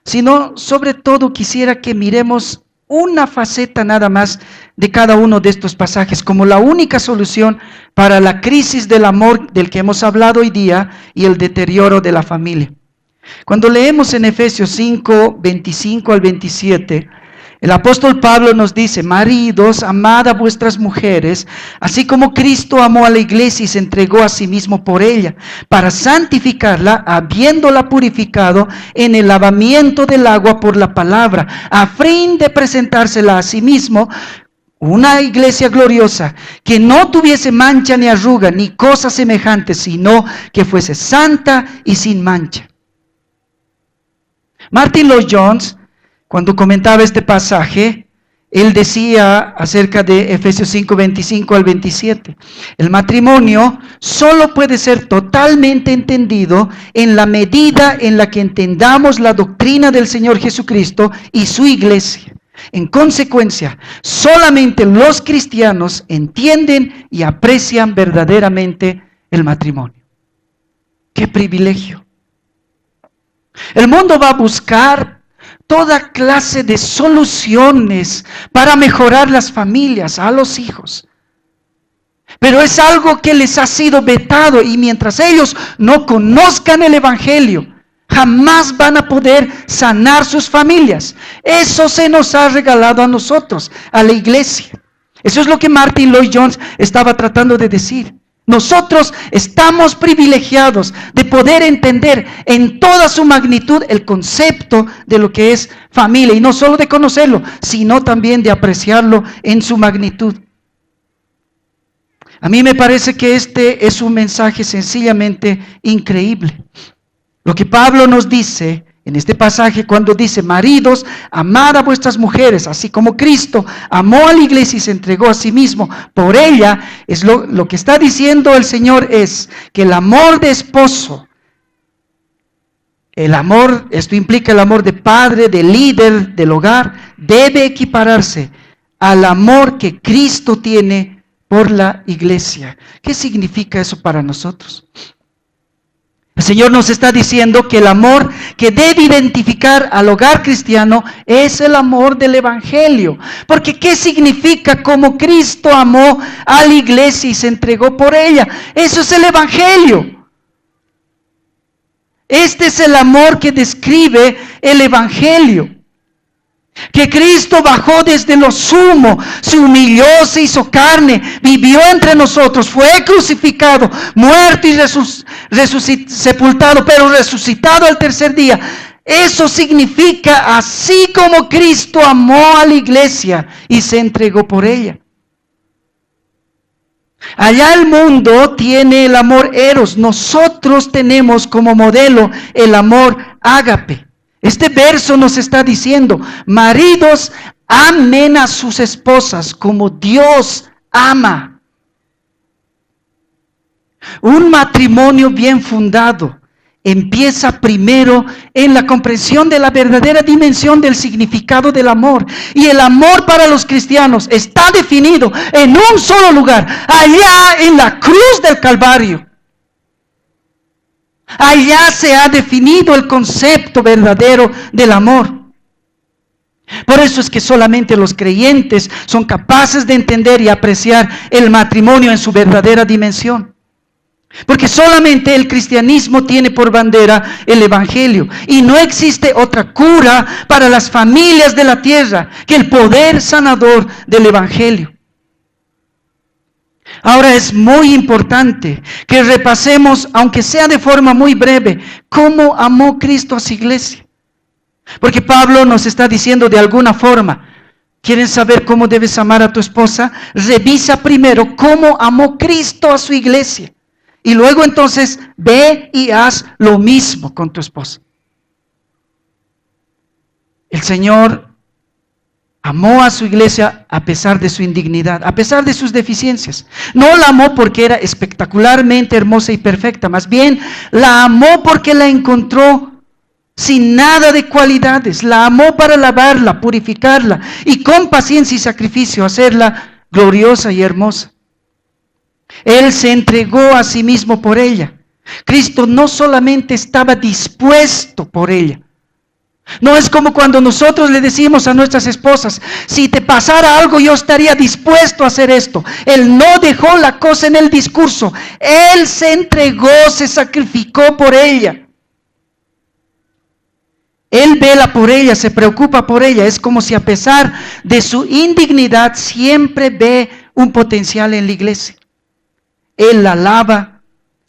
sino sobre todo quisiera que miremos una faceta nada más de cada uno de estos pasajes como la única solución para la crisis del amor del que hemos hablado hoy día y el deterioro de la familia. Cuando leemos en Efesios 5, 25 al 27, el apóstol Pablo nos dice, maridos, amad a vuestras mujeres, así como Cristo amó a la iglesia y se entregó a sí mismo por ella, para santificarla, habiéndola purificado en el lavamiento del agua por la palabra, a fin de presentársela a sí mismo, una iglesia gloriosa, que no tuviese mancha ni arruga, ni cosa semejante, sino que fuese santa y sin mancha. Martin Lloyd-Jones, cuando comentaba este pasaje, él decía acerca de Efesios 5, 25 al 27, el matrimonio solo puede ser totalmente entendido en la medida en la que entendamos la doctrina del Señor Jesucristo y su iglesia. En consecuencia, solamente los cristianos entienden y aprecian verdaderamente el matrimonio. ¡Qué privilegio! El mundo va a buscar toda clase de soluciones para mejorar las familias, a los hijos. Pero es algo que les ha sido vetado y mientras ellos no conozcan el Evangelio, jamás van a poder sanar sus familias. Eso se nos ha regalado a nosotros, a la iglesia. Eso es lo que Martin Lloyd-Jones estaba tratando de decir. Nosotros estamos privilegiados de poder entender en toda su magnitud el concepto de lo que es familia. Y no solo de conocerlo, sino también de apreciarlo en su magnitud. A mí me parece que este es un mensaje sencillamente increíble. Lo que Pablo nos dice en este pasaje cuando dice, maridos, amad a vuestras mujeres, así como Cristo amó a la iglesia y se entregó a sí mismo por ella, es lo que está diciendo el Señor es que el amor de esposo, el amor, esto implica el amor de padre, de líder del hogar, debe equipararse al amor que Cristo tiene por la iglesia. ¿Qué significa eso para nosotros? El Señor nos está diciendo que el amor que debe identificar al hogar cristiano es el amor del Evangelio. Porque ¿qué significa como Cristo amó a la iglesia y se entregó por ella? Eso es el Evangelio. Este es el amor que describe el Evangelio. Que Cristo bajó desde lo sumo, se humilló, se hizo carne, vivió entre nosotros, fue crucificado, muerto y sepultado, pero resucitado al tercer día. Eso significa, así como Cristo amó a la iglesia y se entregó por ella. Allá el mundo tiene el amor eros, nosotros tenemos como modelo el amor ágape. Este verso nos está diciendo, maridos, amen a sus esposas como Dios ama. Un matrimonio bien fundado empieza primero en la comprensión de la verdadera dimensión del significado del amor. Y el amor para los cristianos está definido en un solo lugar, allá en la cruz del Calvario. Allá se ha definido el concepto verdadero del amor. Por eso es que solamente los creyentes son capaces de entender y apreciar el matrimonio en su verdadera dimensión. Porque solamente el cristianismo tiene por bandera el evangelio. Y no existe otra cura para las familias de la tierra que el poder sanador del evangelio. Ahora es muy importante que repasemos, aunque sea de forma muy breve, cómo amó Cristo a su iglesia. Porque Pablo nos está diciendo de alguna forma, ¿quieren saber cómo debes amar a tu esposa? Revisa primero cómo amó Cristo a su iglesia. Y luego entonces ve y haz lo mismo con tu esposa. El Señor amó a su iglesia a pesar de su indignidad, a pesar de sus deficiencias. No la amó porque era espectacularmente hermosa y perfecta, más bien la amó porque la encontró sin nada de cualidades. La amó para lavarla, purificarla y con paciencia y sacrificio hacerla gloriosa y hermosa. Él se entregó a sí mismo por ella. Cristo no solamente estaba dispuesto por ella. No es como cuando nosotros le decimos a nuestras esposas, si te pasara algo yo estaría dispuesto a hacer esto. Él no dejó la cosa en el discurso. Él se entregó, se sacrificó por ella. Él vela por ella, se preocupa por ella. Es como si a pesar de su indignidad siempre ve un potencial en la iglesia. Él la lava,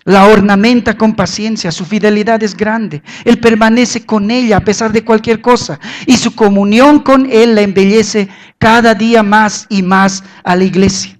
la ornamenta con paciencia, su fidelidad es grande. Él permanece con ella a pesar de cualquier cosa. Y su comunión con Él la embellece cada día más y más a la iglesia.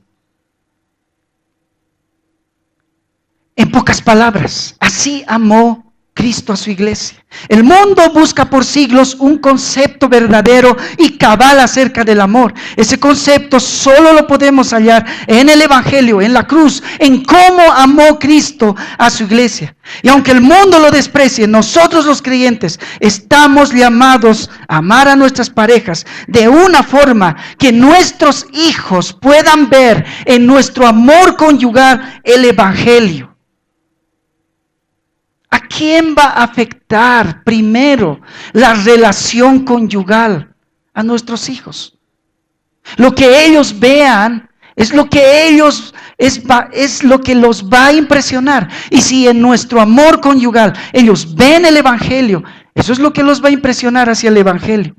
En pocas palabras, así amó Cristo a su iglesia. El mundo busca por siglos un concepto verdadero y cabal acerca del amor. Ese concepto solo lo podemos hallar en el evangelio, en la cruz, en cómo amó Cristo a su iglesia. Y aunque el mundo lo desprecie, nosotros los creyentes estamos llamados a amar a nuestras parejas de una forma que nuestros hijos puedan ver en nuestro amor conyugal el evangelio. ¿A quién va a afectar primero la relación conyugal? A nuestros hijos. Lo que ellos vean es lo que es lo que los va a impresionar. Y si en nuestro amor conyugal ellos ven el evangelio, eso es lo que los va a impresionar hacia el evangelio.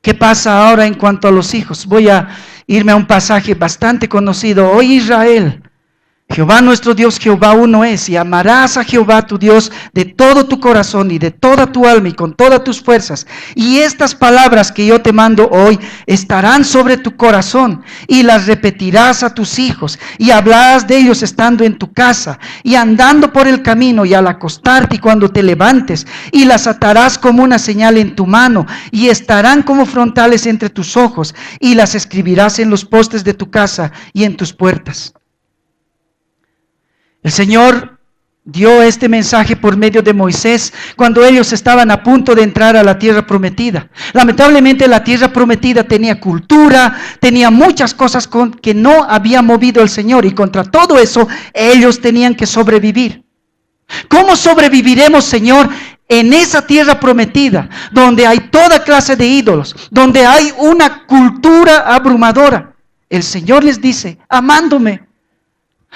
¿Qué pasa ahora en cuanto a los hijos? Voy a irme a un pasaje bastante conocido. Oye Israel, Jehová nuestro Dios, Jehová uno es, y amarás a Jehová tu Dios de todo tu corazón y de toda tu alma y con todas tus fuerzas. Y estas palabras que yo te mando hoy estarán sobre tu corazón y las repetirás a tus hijos y hablarás de ellos estando en tu casa y andando por el camino y al acostarte y cuando te levantes, y las atarás como una señal en tu mano y estarán como frontales entre tus ojos y las escribirás en los postes de tu casa y en tus puertas. El Señor dio este mensaje por medio de Moisés cuando ellos estaban a punto de entrar a la tierra prometida. Lamentablemente la tierra prometida tenía cultura, tenía muchas cosas que no había movido el Señor, y contra todo eso ellos tenían que sobrevivir. ¿Cómo sobreviviremos, Señor, en esa tierra prometida donde hay toda clase de ídolos, donde hay una cultura abrumadora? El Señor les dice, amándome.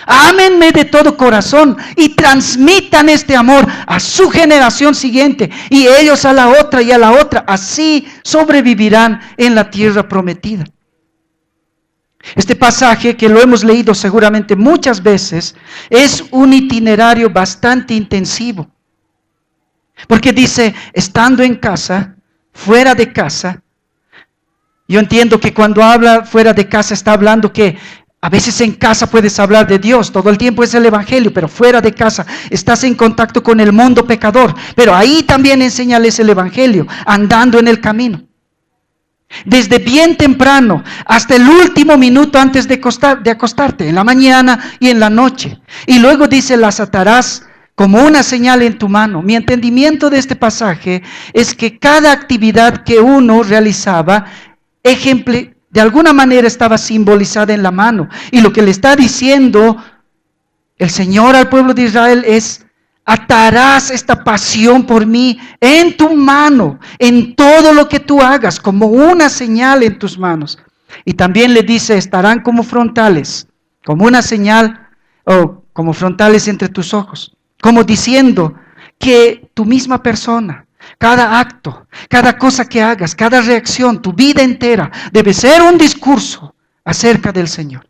Ámenme de todo corazón y transmitan este amor a su generación siguiente y ellos a la otra y a la otra. Así sobrevivirán en la tierra prometida. Este pasaje, que lo hemos leído seguramente muchas veces, es un itinerario bastante intensivo. Porque dice, estando en casa, fuera de casa. Yo entiendo que cuando habla fuera de casa está hablando que a veces en casa puedes hablar de Dios, todo el tiempo es el evangelio, pero fuera de casa estás en contacto con el mundo pecador. Pero ahí también enséñales el evangelio, andando en el camino. Desde bien temprano hasta el último minuto antes de acostarte, en la mañana y en la noche. Y luego dice, las atarás como una señal en tu mano. Mi entendimiento de este pasaje es que cada actividad que uno realizaba, de alguna manera estaba simbolizada en la mano. Y lo que le está diciendo el Señor al pueblo de Israel es, atarás esta pasión por mí en tu mano, en todo lo que tú hagas, como una señal en tus manos. Y también le dice, estarán como frontales, como una señal, o como frontales entre tus ojos. Como diciendo que tu misma persona, cada acto, cada cosa que hagas, cada reacción, tu vida entera, debe ser un discurso acerca del Señor,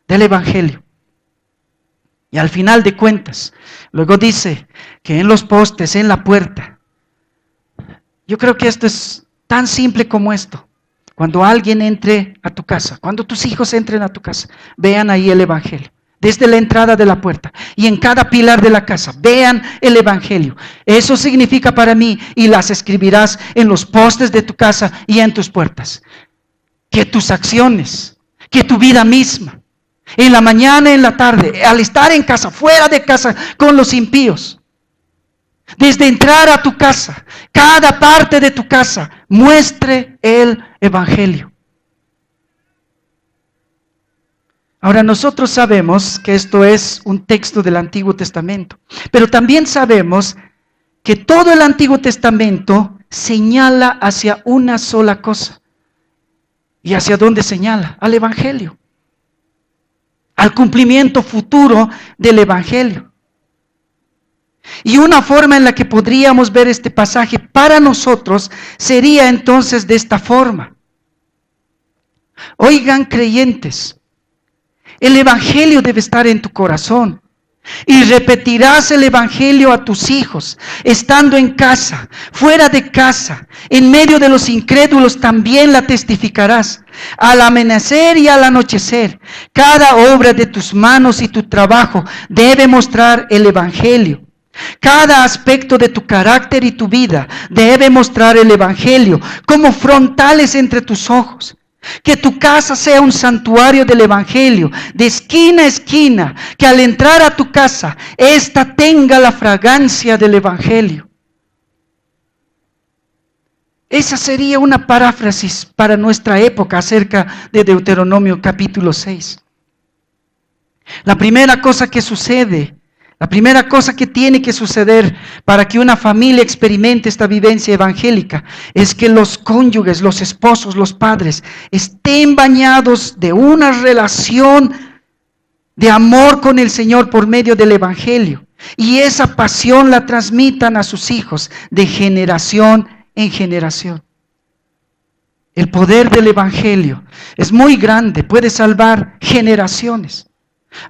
del Evangelio. Y al final de cuentas, luego dice que en los postes, en la puerta. Yo creo que esto es tan simple como esto. Cuando alguien entre a tu casa, cuando tus hijos entren a tu casa, vean ahí el Evangelio. Desde la entrada de la puerta y en cada pilar de la casa, vean el Evangelio. Eso significa para mí, y las escribirás en los postes de tu casa y en tus puertas. Que tus acciones, que tu vida misma, en la mañana, en la tarde, al estar en casa, fuera de casa, con los impíos, desde entrar a tu casa, cada parte de tu casa, muestre el Evangelio. Ahora, nosotros sabemos que esto es un texto del Antiguo Testamento, pero también sabemos que todo el Antiguo Testamento señala hacia una sola cosa. ¿Y hacia dónde señala? Al Evangelio, al cumplimiento futuro del Evangelio. Y una forma en la que podríamos ver este pasaje para nosotros sería entonces de esta forma. Oigan, creyentes, el Evangelio debe estar en tu corazón. Y repetirás el Evangelio a tus hijos, estando en casa, fuera de casa, en medio de los incrédulos también la testificarás. Al amanecer y al anochecer, cada obra de tus manos y tu trabajo debe mostrar el Evangelio. Cada aspecto de tu carácter y tu vida debe mostrar el Evangelio como frontales entre tus ojos. Que tu casa sea un santuario del Evangelio, de esquina a esquina, que al entrar a tu casa, ésta tenga la fragancia del Evangelio. Esa sería una paráfrasis para nuestra época acerca de Deuteronomio capítulo 6. La primera cosa que sucede, la primera cosa que tiene que suceder para que una familia experimente esta vivencia evangélica es que los cónyuges, los esposos, los padres estén bañados de una relación de amor con el Señor por medio del Evangelio. Y esa pasión la transmitan a sus hijos de generación en generación. El poder del Evangelio es muy grande, puede salvar generaciones.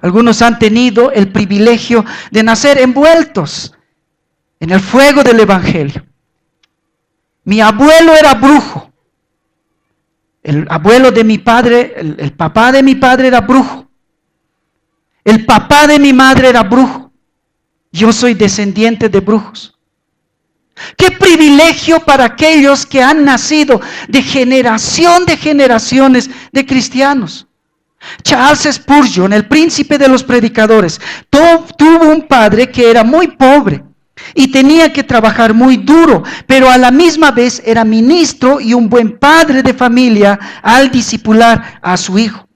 Algunos han tenido el privilegio de nacer envueltos en el fuego del Evangelio. Mi abuelo era brujo. El abuelo de mi padre, el papá de mi padre era brujo. El papá de mi madre era brujo. Yo soy descendiente de brujos. ¡Qué privilegio para aquellos que han nacido de generaciones de cristianos! Charles Spurgeon, el príncipe de los predicadores, tuvo un padre que era muy pobre y tenía que trabajar muy duro, pero a la misma vez era ministro y un buen padre de familia al discipular a su hijo.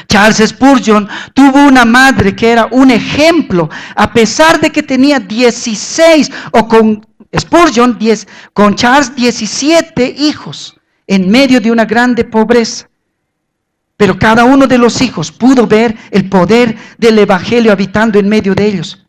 Charles Spurgeon tuvo una madre que era un ejemplo, a pesar de que tenía 16, o con Spurgeon, con Charles 17 hijos, en medio de una grande pobreza. Pero cada uno de los hijos pudo ver el poder del evangelio habitando en medio de ellos.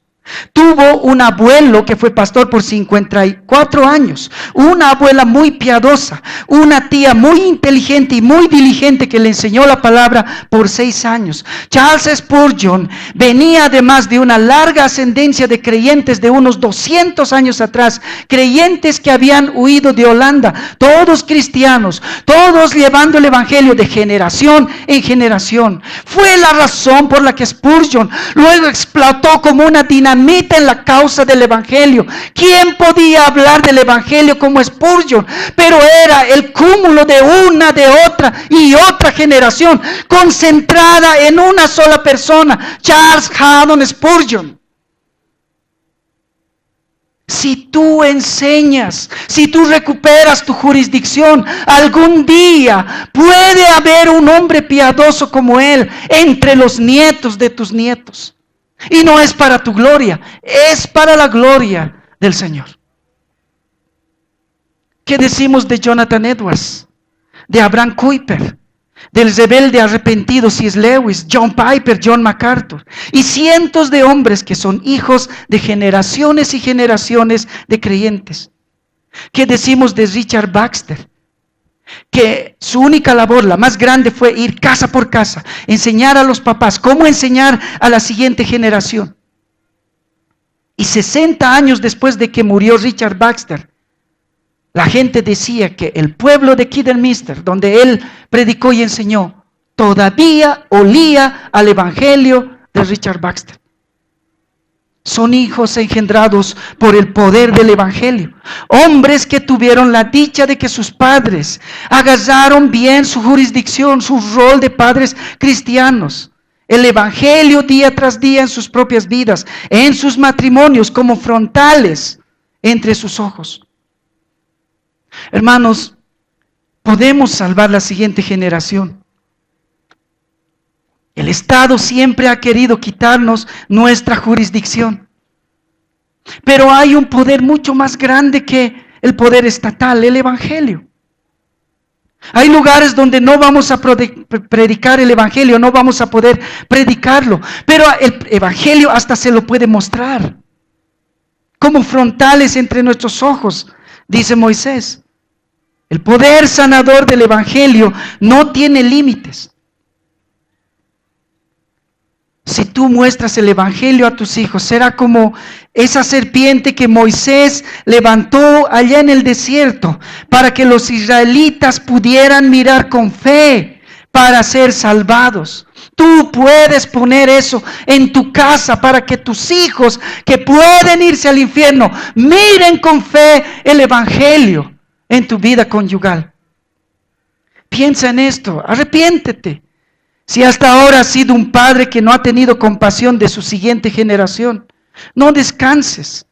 Tuvo un abuelo que fue pastor por 54 años, una abuela muy piadosa, una tía muy inteligente y muy diligente que le enseñó la palabra por 6 años. Charles Spurgeon venía además de una larga ascendencia de creyentes de unos 200 años atrás, creyentes que habían huido de Holanda, todos cristianos, todos llevando el evangelio de generación en generación. Fue la razón por la que Spurgeon luego explotó como una dinamita en la causa del evangelio. ¿Quién podía hablar del evangelio como Spurgeon? Pero era el cúmulo de una, de otra y otra generación, concentrada en una sola persona, Charles Haddon Spurgeon. Si tú enseñas, si tú recuperas tu jurisdicción, algún día puede haber un hombre piadoso como él entre los nietos de tus nietos. Y no es para tu gloria, es para la gloria del Señor. ¿Qué decimos de Jonathan Edwards? De Abraham Kuyper, del rebelde arrepentido C.S. Lewis, John Piper, John MacArthur y cientos de hombres que son hijos de generaciones y generaciones de creyentes? ¿Qué decimos de Richard Baxter? Que su única labor, la más grande, fue ir casa por casa, enseñar a los papás cómo enseñar a la siguiente generación. Y 60 años después de que murió Richard Baxter, la gente decía que el pueblo de Kidderminster, donde él predicó y enseñó, todavía olía al evangelio de Richard Baxter. Son hijos engendrados por el poder del evangelio. Hombres que tuvieron la dicha de que sus padres agarraron bien su jurisdicción, su rol de padres cristianos. El evangelio día tras día en sus propias vidas, en sus matrimonios, como frontales entre sus ojos. Hermanos, podemos salvar la siguiente generación. El Estado siempre ha querido quitarnos nuestra jurisdicción. Pero hay un poder mucho más grande que el poder estatal, el evangelio. Hay lugares donde no vamos a predicar el evangelio, no vamos a poder predicarlo. Pero el evangelio hasta se lo puede mostrar. Como frontales entre nuestros ojos, dice Moisés. El poder sanador del evangelio no tiene límites. Si tú muestras el evangelio a tus hijos, será como esa serpiente que Moisés levantó allá en el desierto para que los israelitas pudieran mirar con fe para ser salvados. Tú puedes poner eso en tu casa para que tus hijos que pueden irse al infierno miren con fe el evangelio en tu vida conyugal. Piensa en esto, arrepiéntete. Si hasta ahora has sido un padre que no ha tenido compasión de su siguiente generación, no descanses.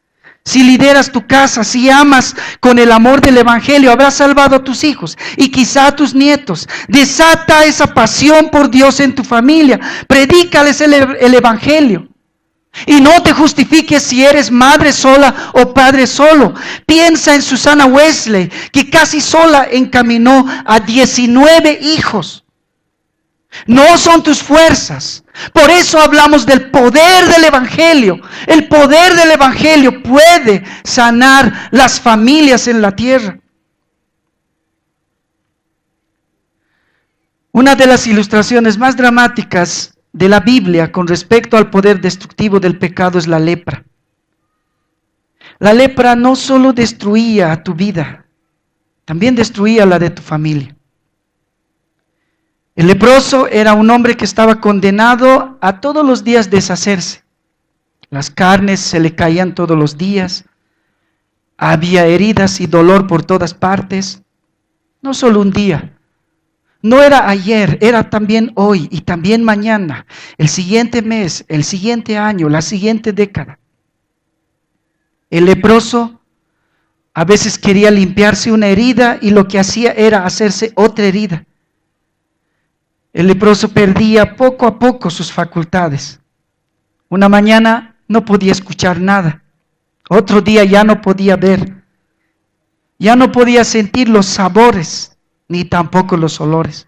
Si lideras tu casa, si amas con el amor del evangelio, habrás salvado a tus hijos y quizá a tus nietos. Desata esa pasión por Dios en tu familia. Predícales el evangelio. Y no te justifiques si eres madre sola o padre solo. Piensa en Susana Wesley, que casi sola encaminó a 19 hijos. No son tus fuerzas. Por eso hablamos del poder del evangelio. El poder del evangelio puede sanar las familias en la tierra. Una de las ilustraciones más dramáticas de la Biblia con respecto al poder destructivo del pecado es la lepra. La lepra no solo destruía tu vida, también destruía la de tu familia. El leproso era un hombre que estaba condenado a todos los días deshacerse. Las carnes se le caían todos los días. Había heridas y dolor por todas partes. No solo un día. No era ayer, era también hoy y también mañana, el siguiente mes, el siguiente año, la siguiente década. El leproso a veces quería limpiarse una herida y lo que hacía era hacerse otra herida. El leproso perdía poco a poco sus facultades. Una mañana no podía escuchar nada. Otro día ya no podía ver. Ya no podía sentir los sabores, ni tampoco los olores.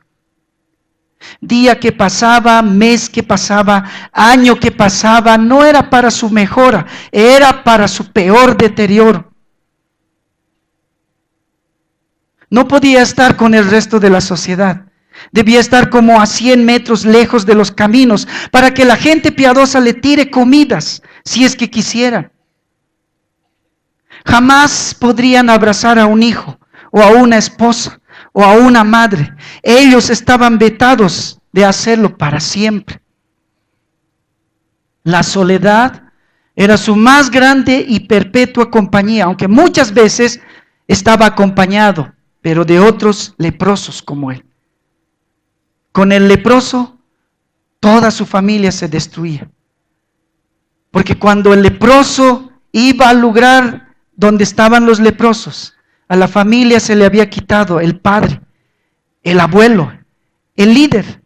Día que pasaba, mes que pasaba, año que pasaba, no era para su mejora, era para su peor deterioro. No podía estar con el resto de la sociedad. Debía estar como a 100 metros lejos de los caminos para que la gente piadosa le tire comidas, si es que quisiera. Jamás podrían abrazar a un hijo, o a una esposa, o a una madre. Ellos estaban vetados de hacerlo para siempre. La soledad era su más grande y perpetua compañía, aunque muchas veces estaba acompañado, pero de otros leprosos como él. Con el leproso, toda su familia se destruía. Porque cuando el leproso iba al lugar donde estaban los leprosos, a la familia se le había quitado el padre, el abuelo, el líder.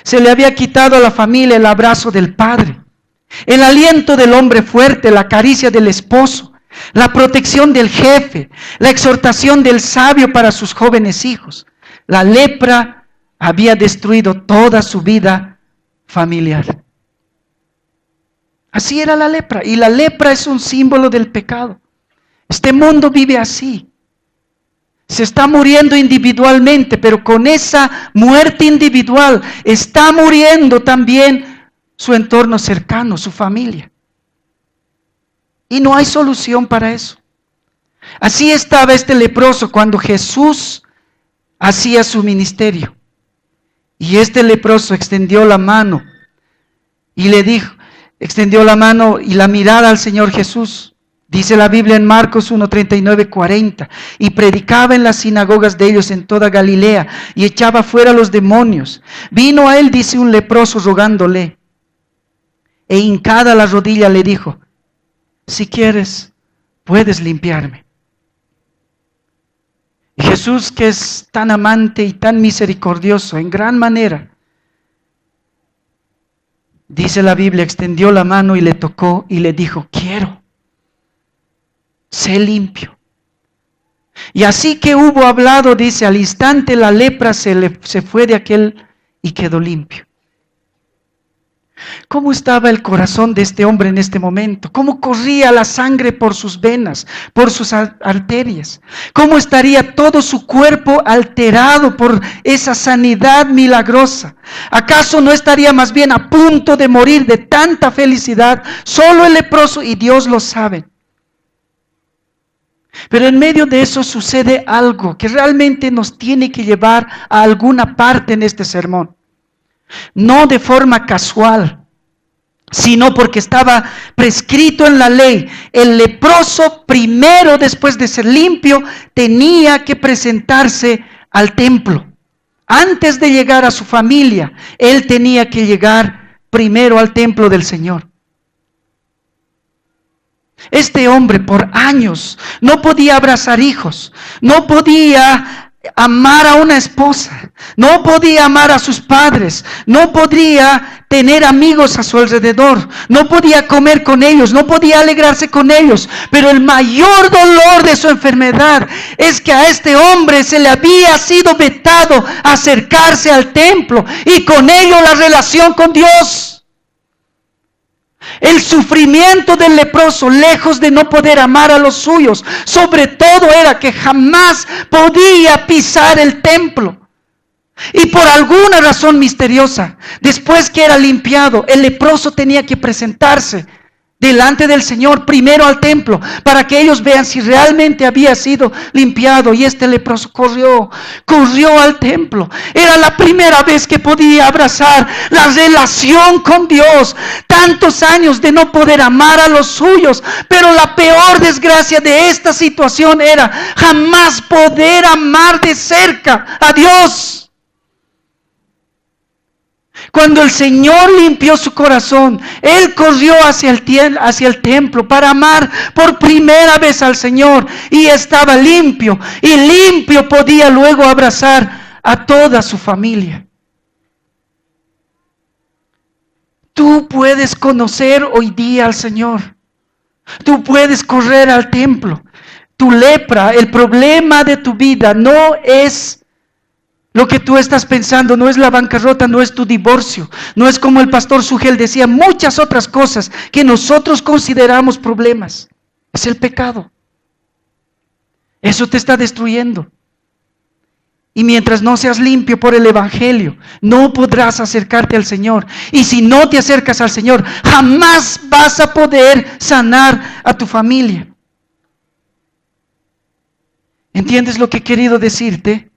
Se le había quitado a la familia el abrazo del padre, el aliento del hombre fuerte, la caricia del esposo, la protección del jefe, la exhortación del sabio para sus jóvenes hijos. La lepra había destruido toda su vida familiar. Así era la lepra, y la lepra es un símbolo del pecado. Este mundo vive así. Se está muriendo individualmente, pero con esa muerte individual está muriendo también su entorno cercano, su familia. Y no hay solución para eso. Así estaba este leproso cuando Jesús hacía su ministerio. Y este leproso extendió la mano y le dijo, extendió la mano y la mirada al Señor Jesús. Dice la Biblia en Marcos 1, 39, 40. Y predicaba en las sinagogas de ellos en toda Galilea y echaba fuera a los demonios. Vino a él, dice, un leproso rogándole. E hincada la rodilla le dijo, si quieres, puedes limpiarme. Y Jesús, que es tan amante y tan misericordioso en gran manera, dice la Biblia, extendió la mano y le tocó y le dijo, quiero, sé limpio. Y así que hubo hablado, dice, al instante la lepra se fue de aquel y quedó limpio. ¿Cómo estaba el corazón de este hombre en este momento? ¿Cómo corría la sangre por sus venas, por sus arterias? ¿Cómo estaría todo su cuerpo alterado por esa sanidad milagrosa? ¿Acaso no estaría más bien a punto de morir de tanta felicidad? Solo el leproso y Dios lo sabe. Pero en medio de eso sucede algo que realmente nos tiene que llevar a alguna parte en este sermón. No de forma casual, sino porque estaba prescrito en la ley. El leproso primero, después de ser limpio, tenía que presentarse al templo. Antes de llegar a su familia, él tenía que llegar primero al templo del Señor. Este hombre por años no podía abrazar hijos, no podía amar a una esposa, no podía amar a sus padres, no podía tener amigos a su alrededor, no podía comer con ellos, no podía alegrarse con ellos. Pero el mayor dolor de su enfermedad es que a este hombre se le había sido vetado acercarse al templo y con ello la relación con Dios. El sufrimiento del leproso, lejos de no poder amar a los suyos, sobre todo era que jamás podía pisar el templo. Y por alguna razón misteriosa, después que era limpiado, el leproso tenía que presentarse delante del Señor, primero al templo, para que ellos vean si realmente había sido limpiado. Y este leproso corrió al templo. Era la primera vez que podía abrazar la relación con Dios. Tantos años de no poder amar a los suyos, pero la peor desgracia de esta situación era jamás poder amar de cerca a Dios. Cuando el Señor limpió su corazón, Él corrió hacia el templo para amar por primera vez al Señor. Y estaba limpio. Y limpio podía luego abrazar a toda su familia. Tú puedes conocer hoy día al Señor. Tú puedes correr al templo. Tu lepra, el problema de tu vida no es Lo que tú estás pensando no es la bancarrota, no es tu divorcio, no es como el pastor Sugel decía, muchas otras cosas que nosotros consideramos problemas. Es el pecado. Eso te está destruyendo. Y mientras no seas limpio por el Evangelio, no podrás acercarte al Señor. Y si no te acercas al Señor, jamás vas a poder sanar a tu familia. ¿Entiendes lo que he querido decirte?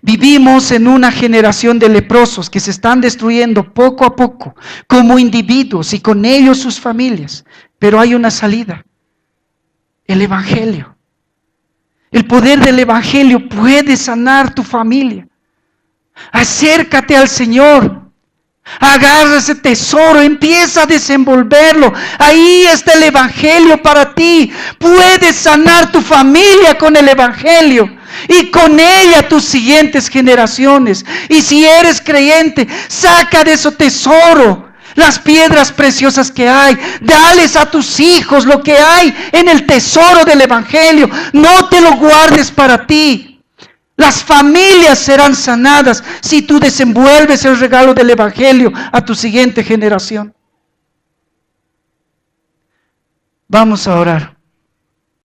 Vivimos en una generación de leprosos que se están destruyendo poco a poco, como individuos y con ellos sus familias. Pero hay una salida: el Evangelio. El poder del Evangelio puede sanar tu familia. Acércate al Señor. Agarra ese tesoro, empieza a desenvolverlo. Ahí está el Evangelio para ti. Puedes sanar tu familia con el Evangelio y con ella tus siguientes generaciones. Y si eres creyente, saca de ese tesoro las piedras preciosas que hay. Dales a tus hijos lo que hay en el tesoro del Evangelio. No te lo guardes para ti. Las familias serán sanadas si tú desenvuelves el regalo del Evangelio a tu siguiente generación. Vamos a orar.